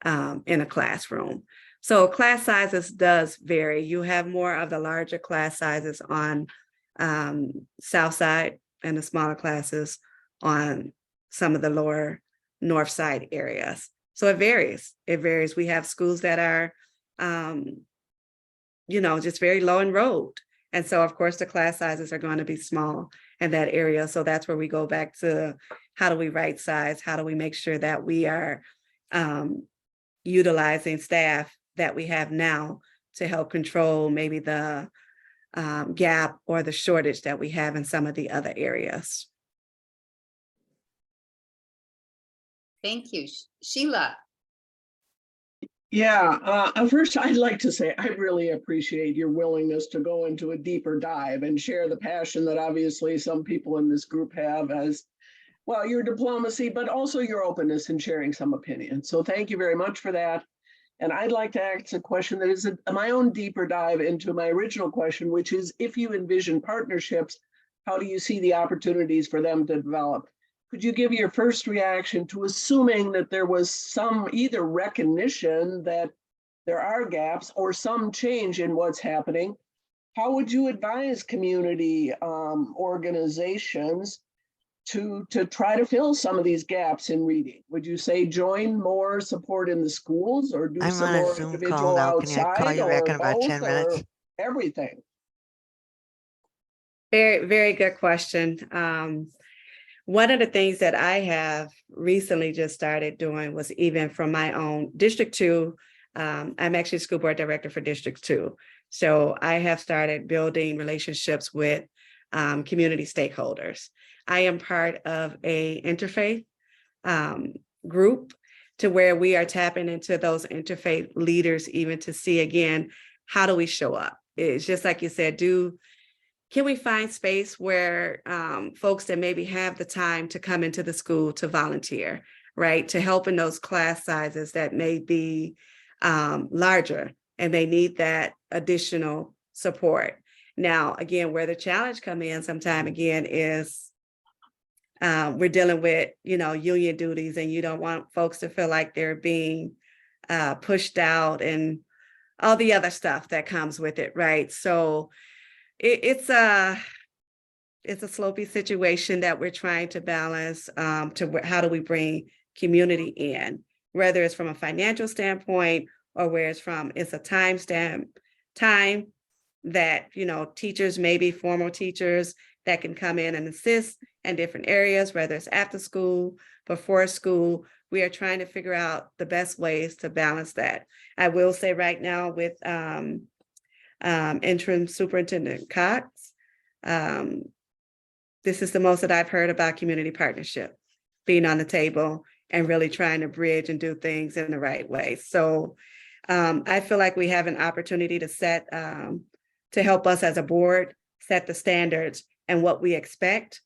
in a classroom. So class sizes does vary. You have more of the larger class sizes on south side and the smaller classes on some of the lower north side areas. So it varies. It varies. We have schools that are, just very low enrolled. And so, of course, the class sizes are going to be small in that area. So that's where we go back to how do we right size? How do we make sure that we are utilizing staff that we have now to help control maybe the gap or the shortage that we have in some of the other areas. Thank you. Sheila. Yeah, first I'd like to say I really appreciate your willingness to go into a deeper dive and share the passion that obviously some people in this group have as well, your diplomacy, but also your openness in sharing some opinions. So thank you very much for that. And I'd like to ask a question that is my own deeper dive into my original question, which is if you envision partnerships, how do you see the opportunities for them to develop? Could you give your first reaction to assuming that there was some either recognition that there are gaps or some change in what's happening? How would you advise community organizations to try to fill some of these gaps in reading? Would you say join more support in the schools or do I'm some on a more Zoom call individual now. Can I call outside you back or in about 10 both or minutes? everything? Very, very good question. One of the things that I have recently just started doing was even from my own District 2, I'm actually school board director for District 2. So I have started building relationships with community stakeholders. I am part of a interfaith group to where we are tapping into those interfaith leaders even to see again, how do we show up? It's just like you said, can we find space where folks that maybe have the time to come into the school to volunteer, right? To help in those class sizes that may be larger and they need that additional support. Now, again, where the challenge come in sometime again is we're dealing with, union duties and you don't want folks to feel like they're being pushed out and all the other stuff that comes with it, right? So it's a slopey situation that we're trying to balance to how do we bring community in, whether it's from a financial standpoint or where it's a time that, teachers, maybe formal teachers that can come in and assist in different areas, whether it's after school, before school. We are trying to figure out the best ways to balance that. I will say right now with interim superintendent Cox, this is the most that I've heard about community partnership being on the table and really trying to bridge and do things in the right way. So I feel like we have an opportunity to set to help us as a board set the standards and what we expect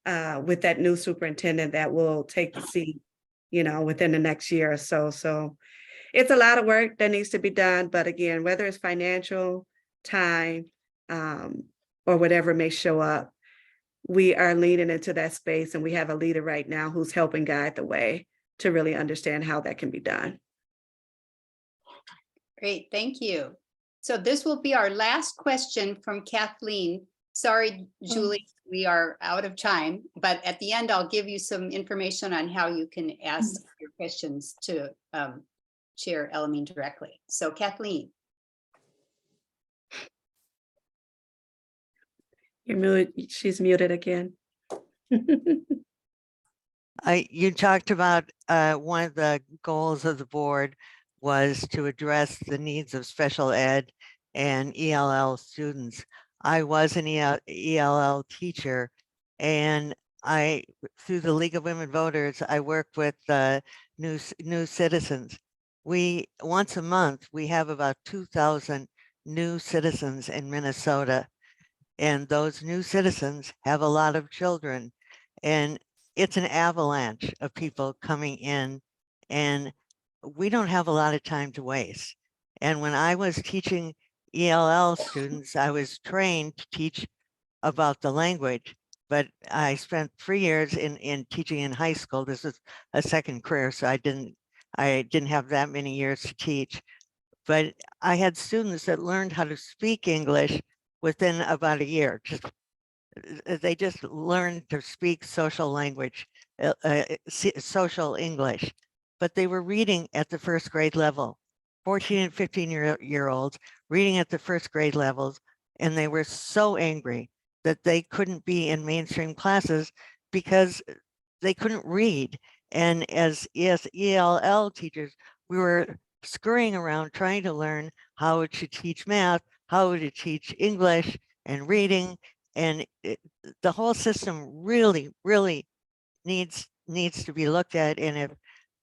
with that new superintendent that will take the seat, within the next year or so. So it's a lot of work that needs to be done. But again, whether it's financial, time, or whatever may show up, we are leaning into that space. And we have a leader right now who's helping guide the way to really understand how that can be done. Great, thank you. So this will be our last question from Kathleen. Sorry, Julie, we are out of time, but at the end, I'll give you some information on how you can ask your questions to Chair Elamine directly. So Kathleen. You're muted. She's muted again. You talked about one of the goals of the board was to address the needs of special ed and ELL students. I was an ELL teacher, and through the League of Women Voters, I work with new citizens. Once a month, we have about 2,000 new citizens in Minnesota, and those new citizens have a lot of children, and it's an avalanche of people coming in, and we don't have a lot of time to waste. And when I was teaching ELL students, I was trained to teach about the language, but I spent 3 years in teaching in high school. This is a second career, so I didn't have that many years to teach. But I had students that learned how to speak English within about a year. They just learned to speak social language, social English, but they were reading at the first grade level. 14 and 15-year-olds reading at the first grade levels, and they were so angry that they couldn't be in mainstream classes because they couldn't read. And as ELL teachers, we were scurrying around trying to learn how to teach math, how to teach English and reading. And the whole system really, really needs to be looked at. And if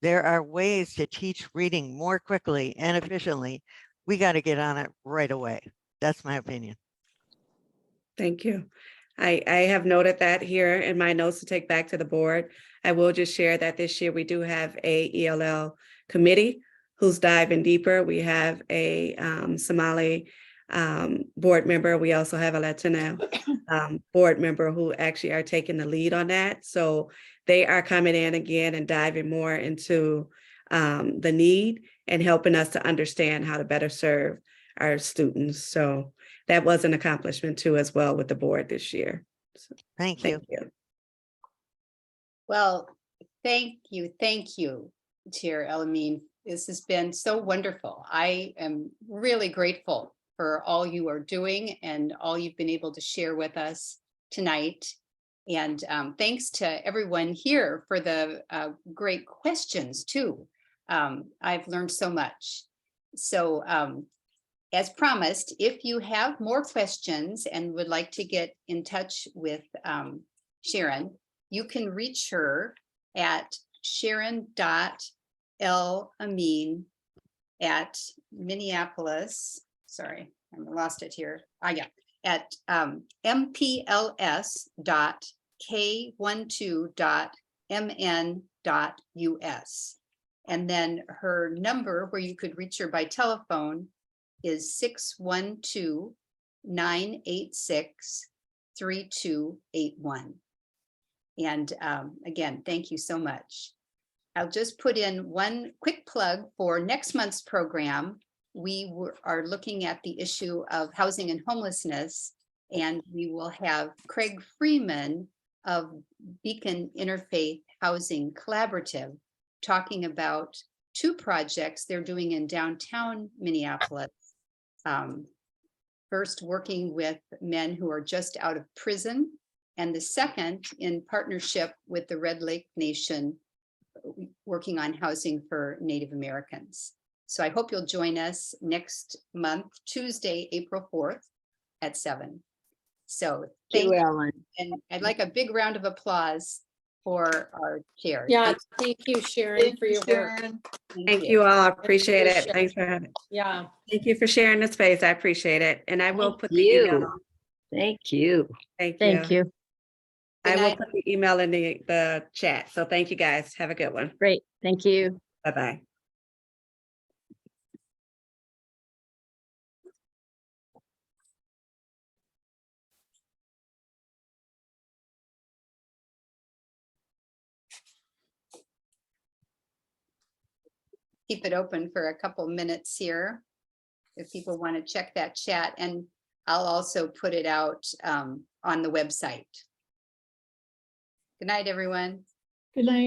there are ways to teach reading more quickly and efficiently, we got to get on it right away. That's my opinion. Thank you. I have noted that here in my notes to take back to the board. I will just share that this year we do have a ELL committee who's diving deeper. We have a Somali board member. We also have a Latino board member who actually are taking the lead on that. So they are coming in again and diving more into the need and helping us to understand how to better serve our students. So that was an accomplishment too, as well, with the board this year. So, Thank you. Well, thank you, Chair Elamine. This has been so wonderful. I am really grateful for all you are doing and all you've been able to share with us tonight. And thanks to everyone here for the great questions too. I've learned so much. So as promised, if you have more questions and would like to get in touch with Sharon, you can reach her at sharon.lamine@ Minneapolis. Sorry, I lost it here. Yeah, at mpls.k12.mn.us. And then her number where you could reach her by telephone is 612-986-3281. And again, thank you so much. I'll just put in one quick plug for next month's program. We are looking at the issue of housing and homelessness, and we will have Craig Freeman of Beacon Interfaith Housing Collaborative talking about two projects they're doing in downtown Minneapolis. First, working with men who are just out of prison, and the second in partnership with the Red Lake Nation, working on housing for Native Americans. So I hope you'll join us next month, Tuesday, April 4th at 7. So thank you, Ellen. And I'd like a big round of applause for our chair. Yeah, thank you, Sharon, for your work. Thank you all. I appreciate it. Thanks for having. Yeah. Thank you for sharing the space. I appreciate it. And I will put the email on. Thank you. Thank you. I will put the email in the chat. So thank you guys. Have a good one. Great. Thank you. Bye-bye. Keep it open for a couple minutes here if people want to check that chat, and I'll also put it out on the website. Good night, everyone. Good night.